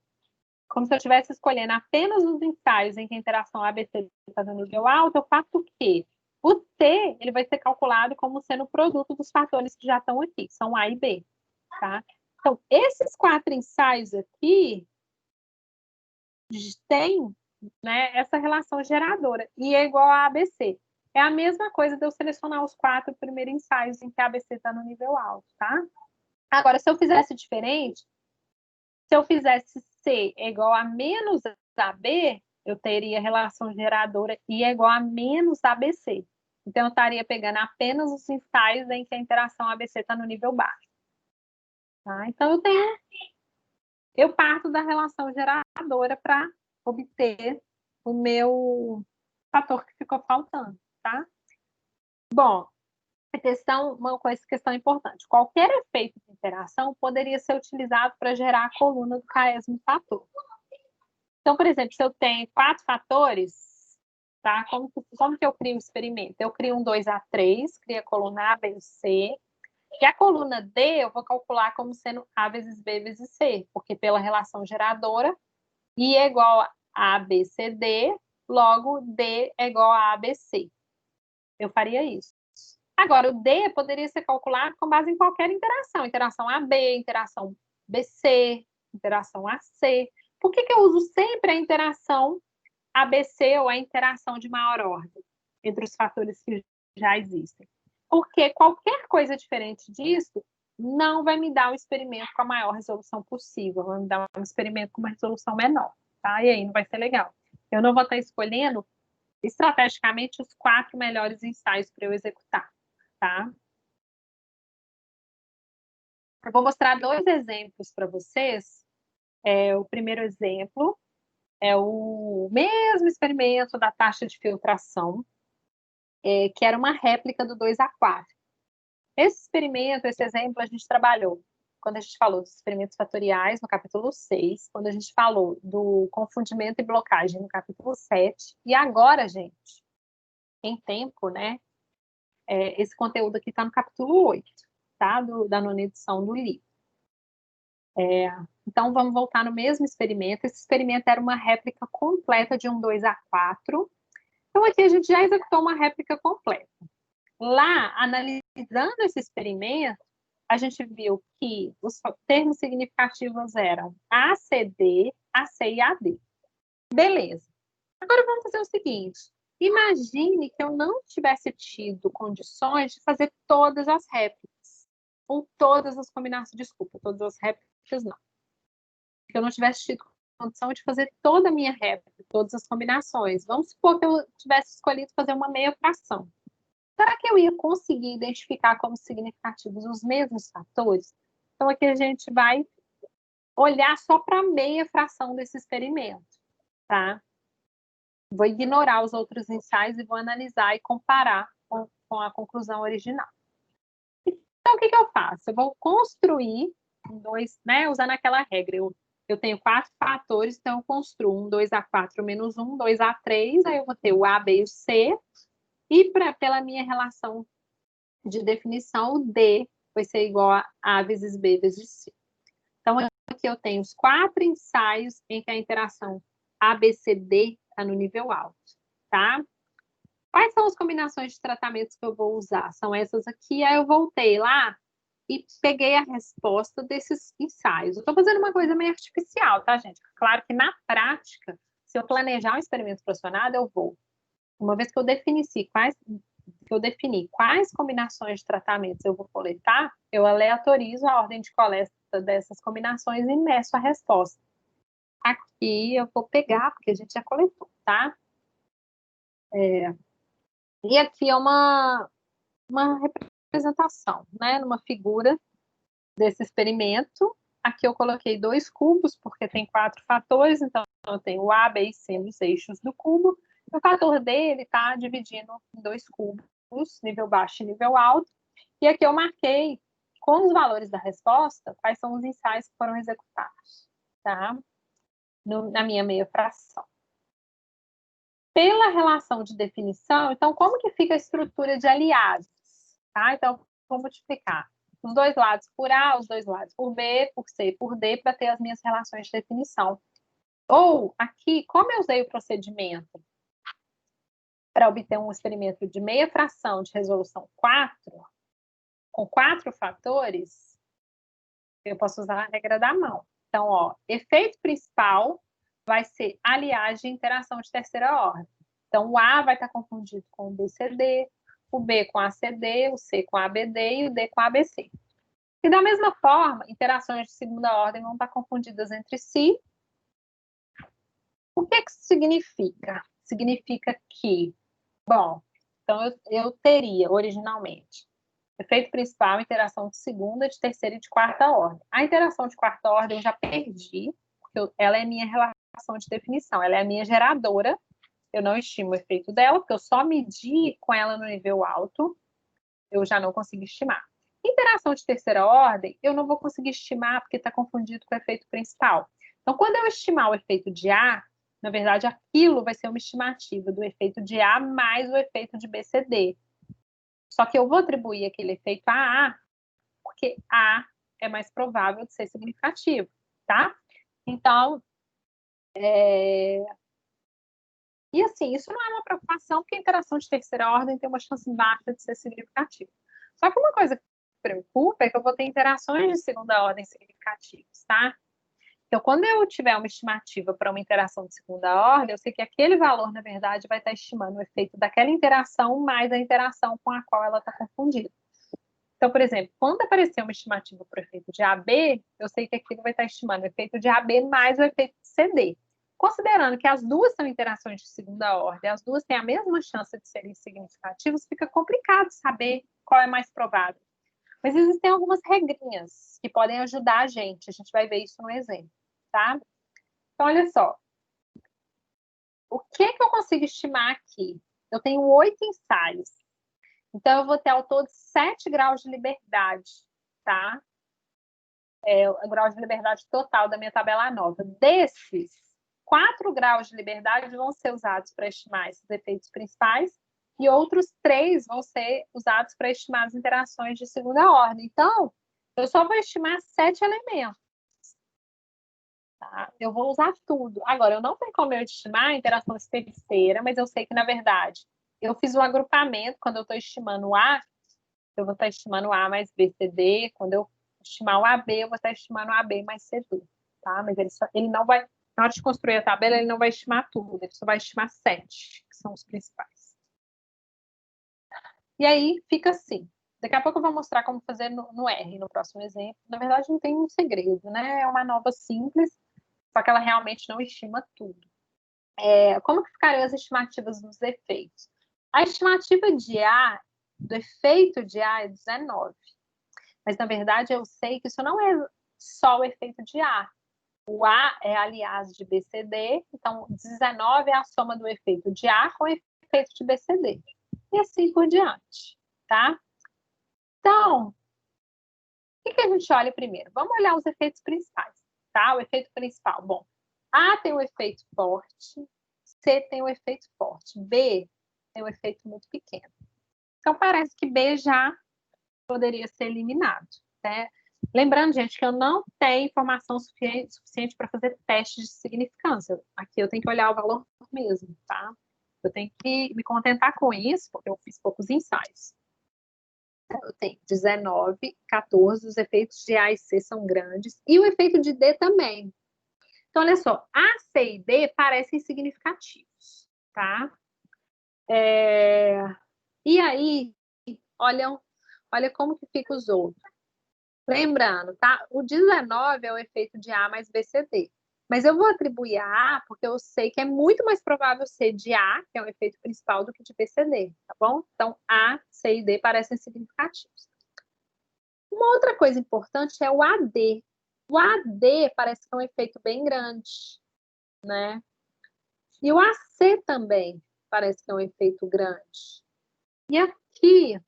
como se eu estivesse escolhendo apenas os ensaios em que a interação ABC está no nível alto, eu faço o quê? O T ele vai ser calculado como sendo o produto dos fatores que já estão aqui, são A e B. Tá? Então, esses 4 ensaios aqui têm, né, essa relação geradora, I é igual a ABC. É a mesma coisa de eu selecionar os 4 primeiros ensaios em que a ABC está no nível alto, tá? Agora, se eu fizesse diferente, se eu fizesse C é igual a menos AB, eu teria relação geradora I é igual a menos ABC. Então, eu estaria pegando apenas os ensaios em que a interação ABC está no nível baixo. Tá? Então, eu parto da relação geradora para obter o meu fator que ficou faltando. Tá? Bom, uma questão importante. Qualquer efeito de interação poderia ser utilizado para gerar a coluna do késimo fator. Então, por exemplo, se eu tenho 4 fatores, tá? Como que eu crio um experimento? Eu crio um 2A3, crio a coluna A, B e C. E a coluna D eu vou calcular como sendo A vezes B vezes C, porque pela relação geradora, I é igual a ABCD, logo D é igual a ABC. Eu faria isso. Agora, o D poderia ser calculado com base em qualquer interação. Interação AB, interação BC, interação AC. Por que eu uso sempre a interação ABC ou a interação de maior ordem entre os fatores que já existem? Porque qualquer coisa diferente disso não vai me dar um experimento com a maior resolução possível, vai me dar um experimento com uma resolução menor, tá? E aí não vai ser legal. Eu não vou estar escolhendo estrategicamente os 4 melhores ensaios para eu executar, tá? Eu vou mostrar 2 exemplos para vocês. O primeiro exemplo é o mesmo experimento da taxa de filtração, que era uma réplica do 2A4. Esse experimento, esse exemplo, a gente trabalhou quando a gente falou dos experimentos fatoriais, no capítulo 6, quando a gente falou do confundimento e blocagem, no capítulo 7. E agora, gente, em tempo, né? Esse conteúdo aqui está no capítulo 8, tá? Da nona edição do livro. Então, vamos voltar no mesmo experimento. Esse experimento era uma réplica completa de um 2A4. Então, aqui a gente já executou uma réplica completa. Lá, analisando esse experimento, a gente viu que os termos significativos eram ACD, AC e AD. Beleza. Agora vamos fazer o seguinte. Imagine que eu não tivesse tido condições de fazer todas as réplicas. Ou todas as combinações. Desculpa, todas as réplicas não. Que eu não tivesse tido condição de fazer toda a minha réplica, todas as combinações. Vamos supor que eu tivesse escolhido fazer uma meia fração. Será que eu ia conseguir identificar como significativos os mesmos fatores? Então, aqui a gente vai olhar só para a meia fração desse experimento, tá? Vou ignorar os outros ensaios e vou analisar e comparar com a conclusão original. Então, o que eu faço? Eu vou construir dois, né? Usando aquela regra. Eu tenho 4 fatores, então eu construo 2A4 menos 1, 2A3, aí eu vou ter o A, B e o C. E pela minha relação de definição, o D vai ser igual a A vezes B vezes C. Então, aqui eu tenho os 4 ensaios em que a interação ABCD está no nível alto, tá? Quais são as combinações de tratamentos que eu vou usar? São essas aqui, aí eu voltei lá e peguei a resposta desses ensaios. Eu estou fazendo uma coisa meio artificial, tá, gente? Claro que na prática, se eu planejar um experimento fracionado, eu vou. Uma vez que eu defini quais combinações de tratamentos eu vou coletar, eu aleatorizo a ordem de coleta dessas combinações e meço a resposta. Aqui eu vou pegar, porque a gente já coletou, tá? E aqui é uma representação, né? Numa figura desse experimento. Aqui eu coloquei 2 cubos, porque tem 4 fatores, então eu tenho o A, B e C nos eixos do cubo. O fator D, ele está dividindo em 2 cubos, nível baixo e nível alto. E aqui eu marquei, com os valores da resposta, quais são os ensaios que foram executados, tá? Na minha meia fração. Pela relação de definição, então, como que fica a estrutura de aliados? Tá? Então, vou multiplicar os dois lados por A, os dois lados por B, por C, por D, para ter as minhas relações de definição. Ou, aqui, como eu usei o procedimento para obter um experimento de meia fração de resolução 4, com 4 fatores, eu posso usar a regra da mão. Então, ó, efeito principal vai ser aliagem e interação de terceira ordem. Então, o A vai estar confundido com o BCD, o B com ACD, o C com ABD e o D com ABC. E da mesma forma, interações de segunda ordem vão estar confundidas entre si. O que isso significa? Significa que, bom, então eu teria originalmente efeito principal, interação de segunda, de terceira e de quarta ordem. A interação de quarta ordem eu já perdi, porque ela é minha relação de definição, ela é a minha geradora. Eu não estimo o efeito dela, porque eu só medi com ela no nível alto, eu já não consigo estimar. Interação de terceira ordem, eu não vou conseguir estimar, porque está confundido com o efeito principal. Então, quando eu estimar o efeito de A, na verdade, aquilo vai ser uma estimativa do efeito de A mais o efeito de BCD. Só que eu vou atribuir aquele efeito a A, porque A é mais provável de ser significativo, tá? Então, e assim, isso não é uma preocupação, porque a interação de terceira ordem tem uma chance baixa de ser significativa. Só que uma coisa que me preocupa é que eu vou ter interações de segunda ordem significativas, tá? Então, quando eu tiver uma estimativa para uma interação de segunda ordem, eu sei que aquele valor, na verdade, vai estar estimando o efeito daquela interação mais a interação com a qual ela está confundida. Então, por exemplo, quando aparecer uma estimativa para o efeito de AB, eu sei que aquilo vai estar estimando o efeito de AB mais o efeito de CD. Considerando que as duas são interações de segunda ordem, as duas têm a mesma chance de serem significativas, fica complicado saber qual é mais provável. Mas existem algumas regrinhas que podem ajudar a gente vai ver isso no exemplo, tá? Então, olha só. O que eu consigo estimar aqui? Eu tenho 8 ensaios. Então, eu vou ter ao todo 7 graus de liberdade, tá? O grau de liberdade total da minha tabela nova. Desses, 4 graus de liberdade vão ser usados para estimar esses efeitos principais e outros 3 vão ser usados para estimar as interações de segunda ordem. Então, eu só vou estimar 7 elementos. Tá? Eu vou usar tudo. Agora, eu não tenho como eu estimar a interação de terceira, mas eu sei que, na verdade, eu fiz um agrupamento. Quando eu estou estimando o A, eu vou estar estimando o A mais BCD. Quando eu estimar o AB, eu vou estar estimando o AB mais CD. Tá? Mas ele não vai, na hora de construir a tabela, ele não vai estimar tudo. Ele só vai estimar 7, que são os principais. E aí, fica assim. Daqui a pouco eu vou mostrar como fazer no R, no próximo exemplo. Na verdade, não tem um segredo, né? É uma nova simples, só que ela realmente não estima tudo. Como que ficariam as estimativas dos efeitos? A estimativa de A, do efeito de A, é 19. Mas, na verdade, eu sei que isso não é só o efeito de A. O A é aliás de BCD, então 19 é a soma do efeito de A com o efeito de BCD. E assim por diante, tá? Então, o que a gente olha primeiro? Vamos olhar os efeitos principais, tá? O efeito principal. Bom, A tem um efeito forte, C tem um efeito forte, B tem um efeito muito pequeno. Então, parece que B já poderia ser eliminado, né? Lembrando, gente, que eu não tenho informação suficiente para fazer testes de significância. Aqui eu tenho que olhar o valor mesmo, tá? Eu tenho que me contentar com isso, porque eu fiz poucos ensaios. Eu tenho 19, 14, os efeitos de A e C são grandes, e o efeito de D também. Então, olha só, A, C e D parecem significativos, tá? E aí, olha como que fica os outros. Lembrando, tá? O 19 é o efeito de A mais BCD. Mas eu vou atribuir a A porque eu sei que é muito mais provável ser de A, que é o efeito principal, do que de BCD, tá bom? Então, A, C e D parecem significativos. Uma outra coisa importante é o AD. O AD parece que é um efeito bem grande, né? E o AC também parece que é um efeito grande. E aqui,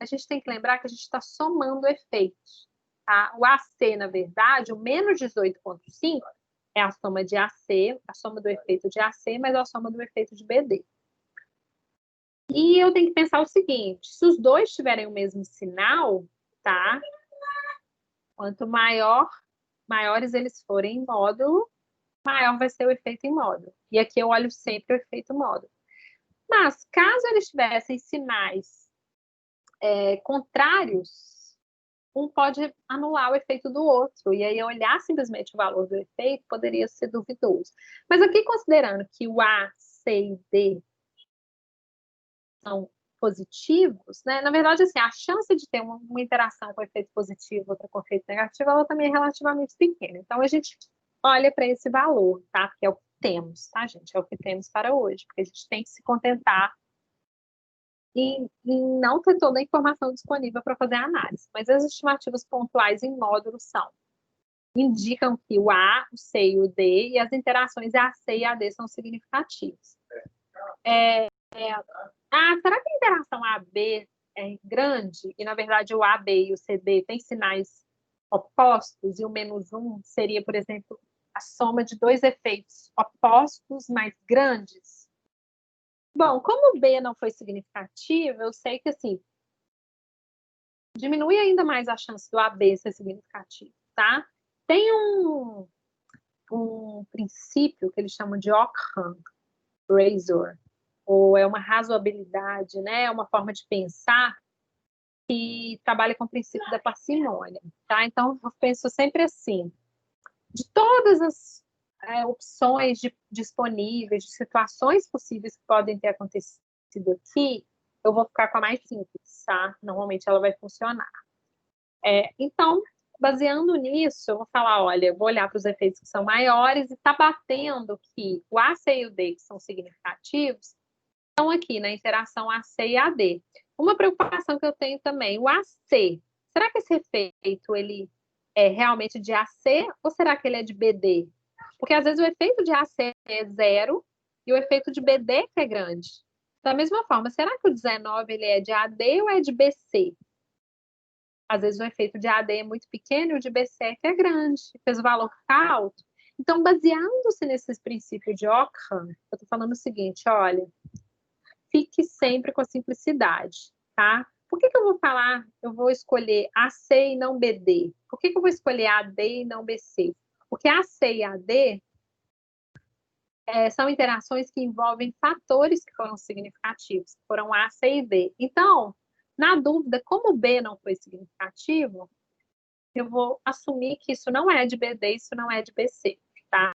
a gente tem que lembrar que a gente está somando efeitos. Tá? O AC, na verdade, o menos 18,5 é a soma de AC, a soma do efeito de AC, mas a soma do efeito de BD. E eu tenho que pensar o seguinte, se os dois tiverem o mesmo sinal, tá? Quanto maiores eles forem em módulo, maior vai ser o efeito em módulo. E aqui eu olho sempre o efeito módulo. Mas, caso eles tivessem sinais contrários, um pode anular o efeito do outro. E aí, olhar simplesmente o valor do efeito poderia ser duvidoso. Mas aqui, considerando que o A, C e D são positivos, né? Na verdade, assim, a chance de ter uma interação com efeito positivo, outra com efeito negativo, ela também é relativamente pequena. Então, a gente olha para esse valor, tá? Que é o que temos, tá, gente? É o que temos para hoje, porque a gente tem que se contentar em não ter toda a informação disponível para fazer a análise. Mas as estimativas pontuais em módulos indicam que o A, o C e o D, e as interações AC e AD são significativas. Será que a interação AB é grande? E, na verdade, o AB e o CD têm sinais opostos, e o -1 seria, por exemplo, a soma de dois efeitos opostos, mais grandes? Bom, como o B não foi significativo, eu sei que, assim, diminui ainda mais a chance do AB ser significativo, tá? Tem um princípio que eles chamam de Ockham Razor, ou é uma razoabilidade, né? É uma forma de pensar que trabalha com o princípio da parcimônia, tá? Então, eu penso sempre assim, de todas as opções disponíveis, de situações possíveis que podem ter acontecido aqui, eu vou ficar com a mais simples, tá? Normalmente ela vai funcionar. Então, baseando nisso, eu vou falar, olha, eu vou olhar para os efeitos que são maiores e está batendo que o AC e o D, que são significativos, estão aqui na interação AC e AD. Uma preocupação que eu tenho também, o AC, será que esse efeito ele é realmente de AC ou será que ele é de BD? Porque às vezes o efeito de AC é 0 e o efeito de BD que é grande. Da mesma forma, será que o 19 ele é de AD ou é de BC? Às vezes o efeito de AD é muito pequeno e o de BC é que é grande, fez o valor ficar alto. Então, baseando-se nesses princípios de Ockham, eu estou falando o seguinte, olha, fique sempre com a simplicidade, tá? Por que eu vou falar, eu vou escolher AC e não BD? Por que eu vou escolher AD e não BC? Porque AC e AD são interações que envolvem fatores que foram significativos, que foram A, C e D. Então, na dúvida, como o B não foi significativo, eu vou assumir que isso não é de BD, isso não é de BC, tá?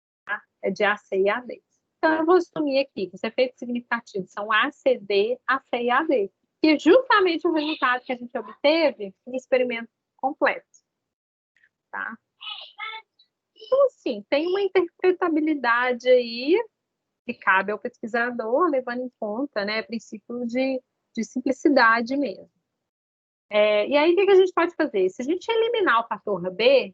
É de AC e AD. Então, eu vou assumir aqui que os efeitos significativos são ACD, AC e AD, que é justamente o resultado que a gente obteve no experimento completo, tá? Então, assim, tem uma interpretabilidade aí que cabe ao pesquisador, levando em conta, né, princípio de simplicidade mesmo. E aí, o que a gente pode fazer? Se a gente eliminar o fator B,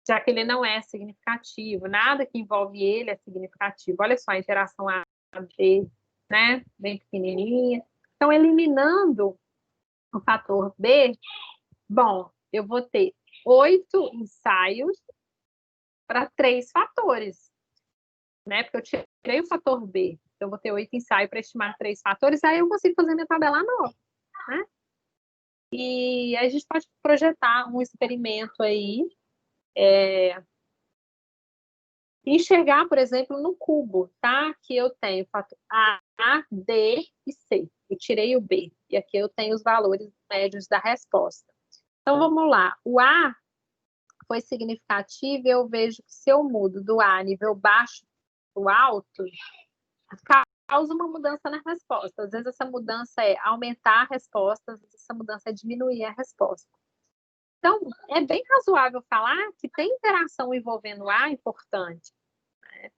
já que ele não é significativo, nada que envolve ele é significativo. Olha só a interação A-B, né? Bem pequenininha. Então, eliminando o fator B, bom, eu vou ter 8 ensaios para 3 fatores, né? Porque eu tirei o fator B, então eu vou ter 8 ensaios para estimar 3 fatores, aí eu consigo fazer minha tabela nova, né? E aí a gente pode projetar um experimento aí, e enxergar, por exemplo, no cubo, tá? Que eu tenho fator A, D e C. Eu tirei o B, e aqui eu tenho os valores médios da resposta. Então, vamos lá. O A foi significativo e eu vejo que se eu mudo do A nível baixo para o alto, causa uma mudança na resposta. Às vezes essa mudança é aumentar a resposta, às vezes essa mudança é diminuir a resposta. Então, é bem razoável falar que tem interação envolvendo A importante, né?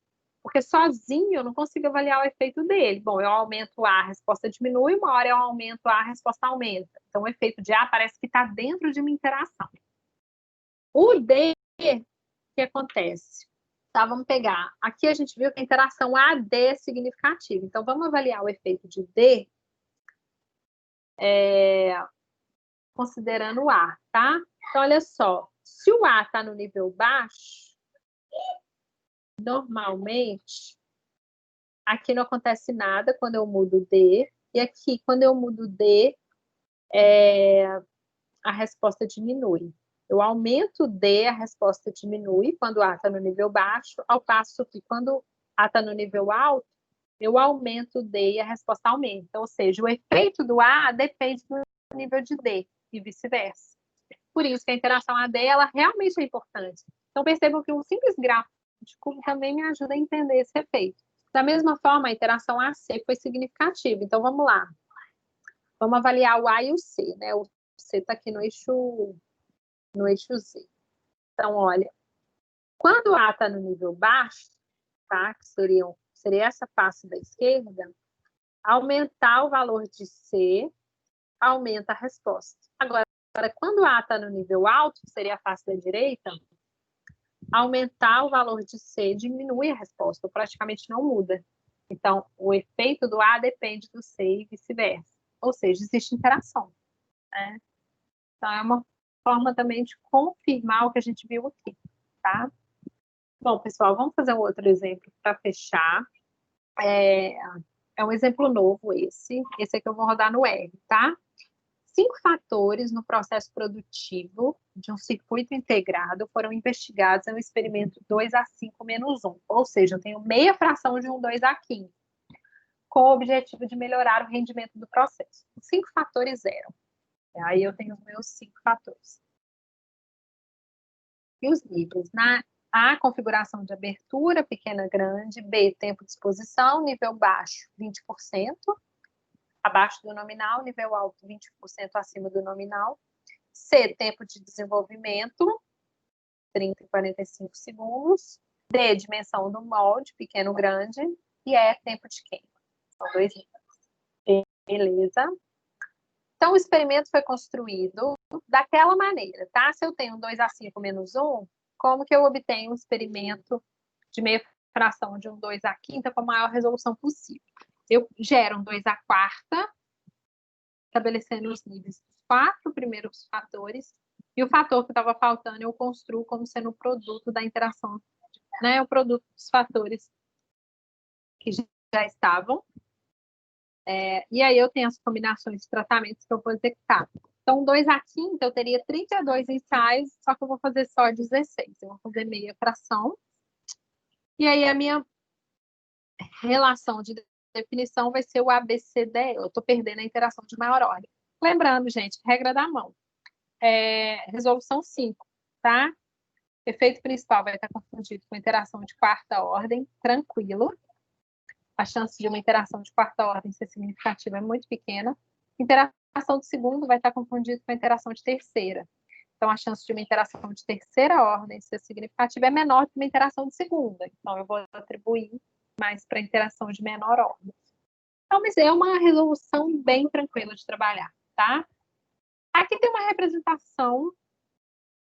Porque sozinho eu não consigo avaliar o efeito dele. Bom, eu aumento A, a resposta diminui, uma hora eu aumento A, a resposta aumenta. Então, o efeito de A parece que está dentro de uma interação. O D, o que acontece? Tá, vamos pegar. Aqui a gente viu que a interação AD é significativa. Então, vamos avaliar o efeito de D considerando o A, tá? Então, olha só. Se o A está no nível baixo, normalmente, aqui não acontece nada quando eu mudo D. E aqui, quando eu mudo D, a resposta diminui. Eu aumento D, a resposta diminui quando A está no nível baixo, ao passo que quando A está no nível alto, eu aumento D e a resposta aumenta. Ou seja, o efeito do A depende do nível de D e vice-versa. Por isso que a interação AD ela realmente é importante. Então, percebam que um simples gráfico de cubo também me ajuda a entender esse efeito. Da mesma forma, a interação AC foi significativa. Então, vamos lá. Vamos avaliar o A e o C, né? O C está aqui no eixo Z. Então, olha, quando o A está no nível baixo, tá? Que seria essa face da esquerda, aumentar o valor de C aumenta a resposta. Agora, quando o A está no nível alto, que seria a face da direita, aumentar o valor de C diminui a resposta, ou praticamente não muda. Então, o efeito do A depende do C e vice-versa. Ou seja, existe interação, né? Então, é uma forma também de confirmar o que a gente viu aqui, tá? Bom, pessoal, vamos fazer um outro exemplo para fechar. É um exemplo novo esse. Esse aqui eu vou rodar no R, tá? 5 fatores no processo produtivo de um circuito integrado foram investigados em um experimento 2A5-1, ou seja, eu tenho meia fração de um 2A15, com o objetivo de melhorar o rendimento do processo. Os 5 fatores eram. Aí eu tenho os meus 5 fatores. E os níveis? A, configuração de abertura, pequena, grande. B, tempo de exposição, nível baixo, 20%. Abaixo do nominal, nível alto, 20% acima do nominal. C, tempo de desenvolvimento, 30 e 45 segundos. D, dimensão do molde, pequeno, grande. E E, tempo de queima. São 2 níveis. Beleza. Então, o experimento foi construído daquela maneira, tá? Se eu tenho 2A5-1, como que eu obtenho um experimento de meia fração de um 2A5 com a maior resolução possível? Eu gero um 2A4, estabelecendo os níveis dos 4 primeiros fatores, e o fator que estava faltando eu construo como sendo o produto da interação, né? O produto dos fatores que já estavam. E aí eu tenho as combinações de tratamentos que eu vou executar. Então, 2A5, eu teria 32 ensaios, só que eu vou fazer só 16. Eu vou fazer meia fração. E aí a minha relação de definição vai ser o ABCD. Eu estou perdendo a interação de maior ordem. Lembrando, gente, regra da mão. Resolução 5, tá? Efeito principal vai estar confundido com interação de quarta ordem, tranquilo. A chance de uma interação de quarta ordem ser significativa é muito pequena. Interação de segundo vai estar confundido com a interação de terceira. Então, a chance de uma interação de terceira ordem ser significativa é menor que uma interação de segunda. Então, eu vou atribuir mais para a interação de menor ordem. Então, mas é uma resolução bem tranquila de trabalhar, tá? Aqui tem uma representação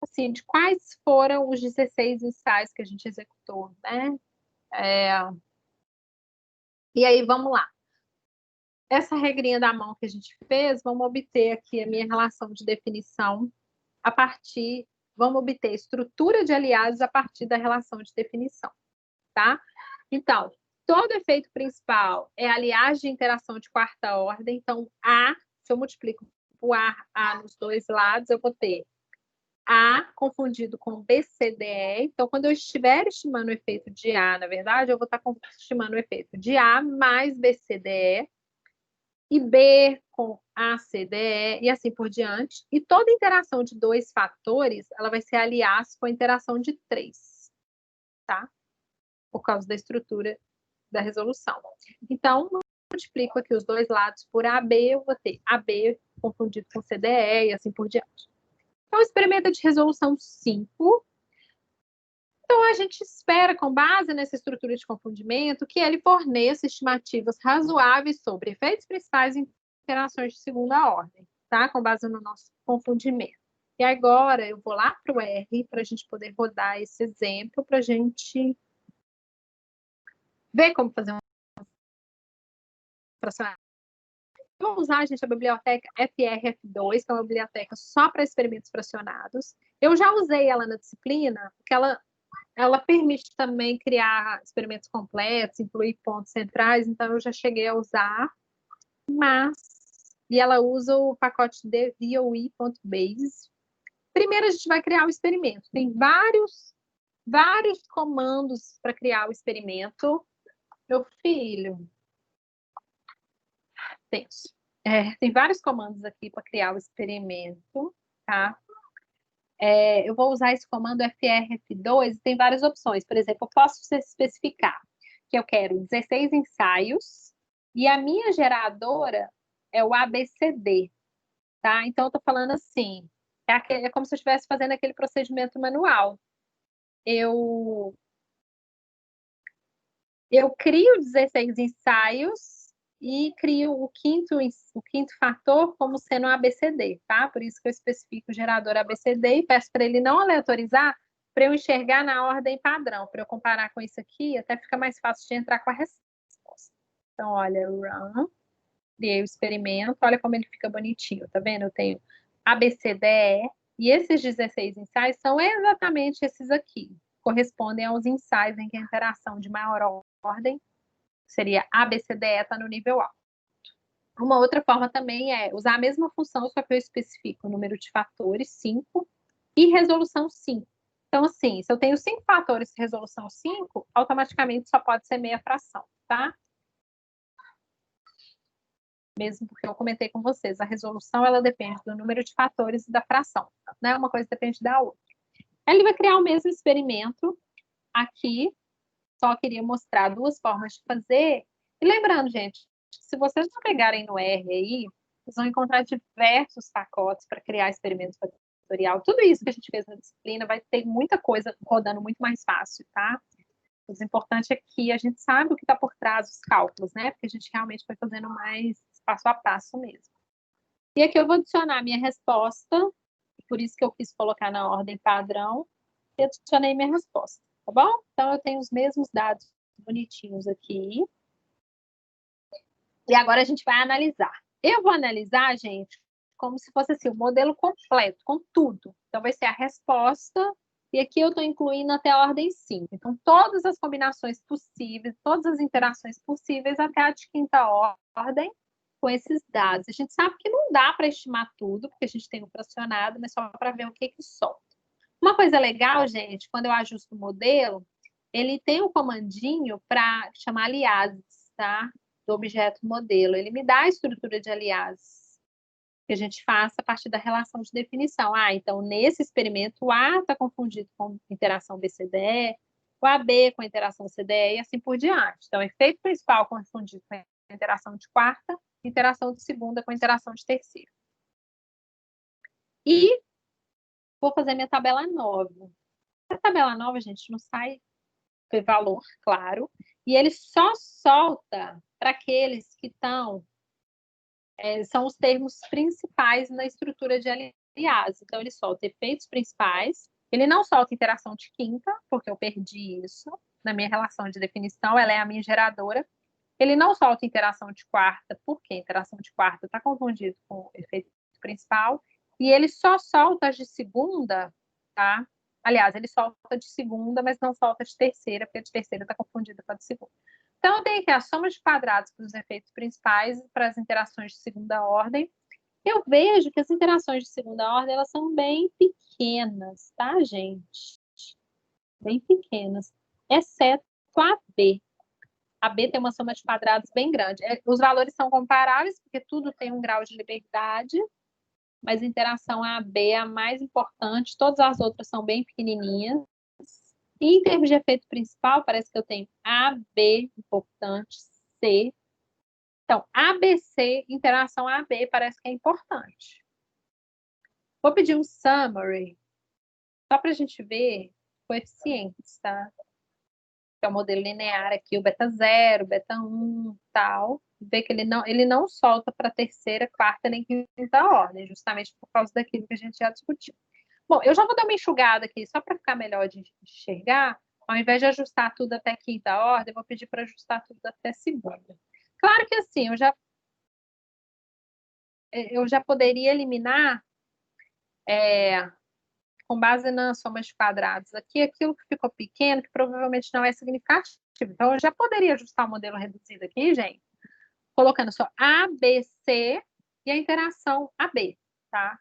assim, de quais foram os 16 ensaios que a gente executou, né? E aí, vamos lá. Essa regrinha da mão que a gente fez, vamos obter aqui a minha relação de definição a partir, vamos obter estrutura de aliados a partir da relação de definição, tá? Então, todo efeito principal é aliagem de interação de quarta ordem, então A, se eu multiplico o A nos dois lados, eu vou ter A confundido com BCDE. Então, quando eu estiver estimando o efeito de A, na verdade, eu vou estar estimando o efeito de A mais BCDE, e B com ACDE, e assim por diante. E toda interação de dois fatores, ela vai ser aliás com a interação de três, tá? Por causa da estrutura da resolução. Então, multiplico aqui os dois lados por AB, eu vou ter AB confundido com CDE e assim por diante. Então, experimento de resolução 5. Então, a gente espera, com base nessa estrutura de confundimento, que ele forneça estimativas razoáveis sobre efeitos principais e interações de segunda ordem, tá? Com base no nosso confundimento. E agora, eu vou lá para o R, para a gente poder rodar esse exemplo, para a gente ver como fazer um fracionamento. Vamos usar, gente, a biblioteca FRF2, que é uma biblioteca só para experimentos fracionados. Eu já usei ela na disciplina, porque ela permite também criar experimentos completos, incluir pontos centrais, então eu já cheguei a usar, e ela usa o pacote de DOE.base. Primeiro a gente vai criar o experimento. Tem vários comandos para criar o experimento. Meu filho, tenso. Tem vários comandos aqui para criar o experimento, tá? Eu vou usar esse comando FRF2 e tem várias opções. Por exemplo, eu posso especificar que eu quero 16 ensaios e a minha geradora é o ABCD, tá? Então, eu estou falando assim, é como se eu estivesse fazendo aquele procedimento manual. Eu crio 16 ensaios e crio o quinto fator como sendo um ABCD, tá? Por isso que eu especifico o gerador ABCD e peço para ele não aleatorizar, para eu enxergar na ordem padrão, para eu comparar com isso aqui, até fica mais fácil de entrar com a resposta. Então, olha, run, criei o experimento, olha como ele fica bonitinho, tá vendo? Eu tenho ABCDE, e esses 16 ensaios são exatamente esses aqui, correspondem aos ensaios em que a interação de maior ordem seria ABCDE está no nível alto. Uma outra forma também é usar a mesma função, só que eu especifico o número de fatores, 5, e resolução 5. Então, assim, se eu tenho 5 fatores e resolução 5, automaticamente só pode ser meia fração, tá? Mesmo porque eu comentei com vocês, a resolução ela depende do número de fatores e da fração, né? Uma coisa depende da outra. Ele vai criar o mesmo experimento aqui, só queria mostrar duas formas de fazer. E lembrando, gente, se vocês não pegarem no R aí, vocês vão encontrar diversos pacotes para criar experimentos fatorial. Tudo isso que a gente fez na disciplina vai ter muita coisa rodando muito mais fácil, tá? O importante é que a gente sabe o que está por trás dos cálculos, né? Porque a gente realmente vai fazendo mais passo a passo mesmo. E aqui eu vou adicionar a minha resposta, por isso que eu quis colocar na ordem padrão, e adicionei minha resposta, tá bom? Então, eu tenho os mesmos dados bonitinhos aqui. E agora a gente vai analisar. Eu vou analisar, gente, como se fosse assim, o modelo completo, com tudo. Então, vai ser a resposta, e aqui eu estou incluindo até a ordem 5. Então, todas as combinações possíveis, todas as interações possíveis até a de quinta ordem, com esses dados. A gente sabe que não dá para estimar tudo, porque a gente tem um fracionado, mas só para ver o que solta. Uma coisa legal, gente, quando eu ajusto o modelo, ele tem um comandinho para chamar aliases, tá? Do objeto modelo. Ele me dá a estrutura de aliases que a gente faz a partir da relação de definição. Então, nesse experimento, o A está confundido com interação BCDE, o AB com interação CDE e assim por diante. Então, efeito principal confundido com a interação de quarta, interação de segunda com interação de terceira. E vou fazer minha tabela nova. A tabela nova, gente, não sai valor, claro, e ele só solta para aqueles que são os termos principais na estrutura de aliados. IAS. Então, ele solta efeitos principais, ele não solta interação de quinta, porque eu perdi isso na minha relação de definição, ela é a minha geradora. Ele não solta interação de quarta, porque interação de quarta está confundido com efeito principal, e ele só solta as de segunda, tá? Aliás, ele solta de segunda, mas não solta de terceira, porque a de terceira está confundida com a de segunda. Então, eu tenho aqui a soma de quadrados para os efeitos principais e para as interações de segunda ordem. Eu vejo que as interações de segunda ordem, elas são bem pequenas, tá, gente? Bem pequenas, exceto a B. A B tem uma soma de quadrados bem grande. Os valores são comparáveis, porque tudo tem um grau de liberdade, mas a interação AB é a mais importante, todas as outras são bem pequenininhas. E em termos de efeito principal, parece que eu tenho AB importante, C. Então, ABC, interação AB, parece que é importante. Vou pedir um summary, só para a gente ver coeficientes, tá? Que é o modelo linear aqui, o beta 0, beta 1, tal. Ver que ele não solta para terceira, quarta nem quinta ordem, justamente por causa daquilo que a gente já discutiu. Bom, eu já vou dar uma enxugada aqui, só para ficar melhor de enxergar. Ao invés de ajustar tudo até quinta ordem, eu vou pedir para ajustar tudo até segunda. Claro que assim, eu já poderia eliminar, com base na soma de quadrados aqui, aquilo que ficou pequeno, que provavelmente não é significativo. Então, eu já poderia ajustar o modelo reduzido aqui, gente, colocando só A, B, C e a interação AB, tá?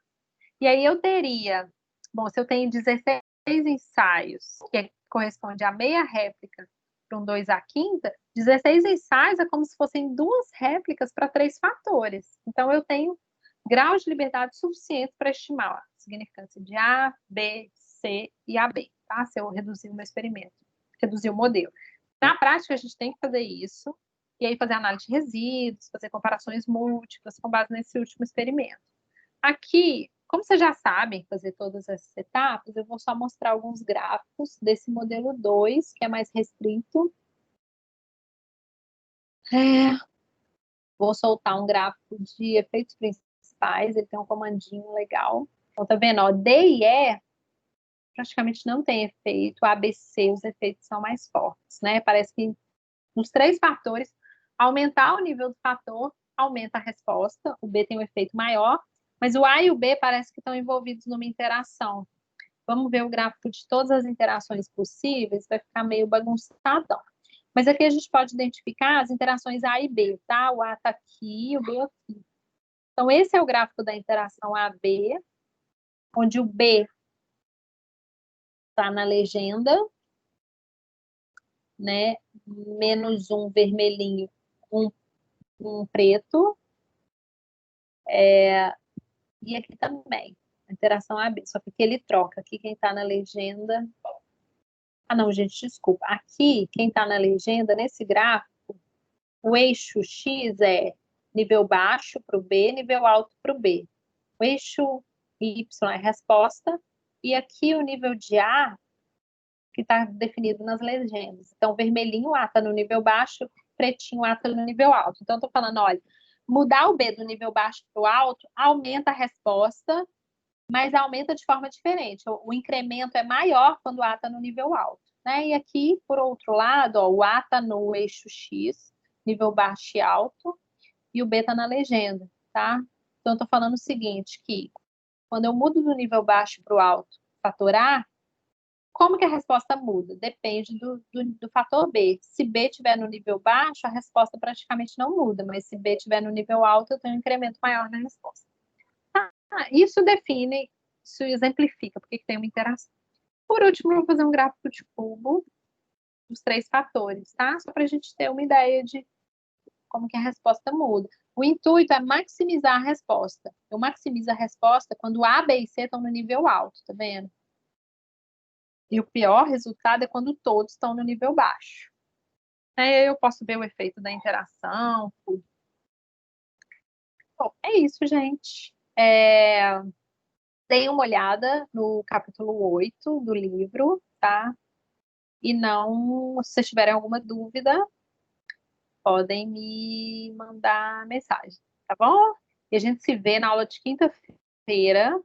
E aí eu teria, bom, se eu tenho 16 ensaios, que corresponde a meia réplica para um 2 à quinta, 16 ensaios é como se fossem duas réplicas para 3 fatores. Então, eu tenho graus de liberdade suficientes para estimar a significância de A, B, C e AB, tá? Se eu reduzir o meu experimento, reduzir o modelo. Na prática, a gente tem que fazer isso, e aí fazer análise de resíduos, fazer comparações múltiplas com base nesse último experimento. Aqui, como vocês já sabem fazer todas essas etapas, eu vou só mostrar alguns gráficos desse modelo 2, que é mais restrito. Vou soltar um gráfico de efeitos principais, ele tem um comandinho legal. Então, tá vendo? Ó, D e E praticamente não tem efeito, A, B, C, os efeitos são mais fortes, né? Parece que nos 3 fatores, aumentar o nível do fator aumenta a resposta, o B tem um efeito maior, mas o A e o B parece que estão envolvidos numa interação. Vamos ver o gráfico de todas as interações possíveis, vai ficar meio bagunçadão. Mas aqui a gente pode identificar as interações A e B, tá? O A está aqui, o B aqui. Então, esse é o gráfico da interação AB, onde o B está na legenda, né? Menos um vermelhinho, um preto. E aqui também, a interação AB, só que aqui ele troca. Aqui quem está na legenda... Ah, não, gente, desculpa. Aqui, quem está na legenda, nesse gráfico, o eixo X é nível baixo para o B, nível alto para o B. O eixo Y é resposta, e aqui o nível de A, que está definido nas legendas. Então, vermelhinho A está no nível baixo, pretinho A está no nível alto. Então, estou falando, olha, mudar o B do nível baixo para o alto aumenta a resposta, mas aumenta de forma diferente. O incremento é maior quando o A está no nível alto. Né? E aqui, por outro lado, ó, o A está no eixo X, nível baixo e alto, e o B está na legenda, tá? Então, eu estou falando o seguinte, que quando eu mudo do nível baixo para o alto, fator A, como que a resposta muda? Depende do fator B. Se B estiver no nível baixo, a resposta praticamente não muda, mas se B estiver no nível alto, eu tenho um incremento maior na resposta. Isso define, isso exemplifica porque tem uma interação. Por último, eu vou fazer um gráfico de cubo dos 3 fatores, tá? Só para a gente ter uma ideia de como que a resposta muda. O intuito é maximizar a resposta. Eu maximizo a resposta quando A, B e C estão no nível alto, tá vendo? E o pior resultado é quando todos estão no nível baixo. Aí eu posso ver o efeito da interação, tudo. Bom, é isso, gente. Deem uma olhada no capítulo 8 do livro, tá? E não, se vocês tiverem alguma dúvida, podem me mandar mensagem, tá bom? E a gente se vê na aula de quinta-feira,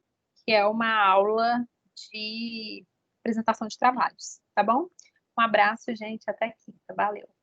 que é uma aula de apresentação de trabalhos, tá bom? Um abraço, gente, até quinta. Valeu!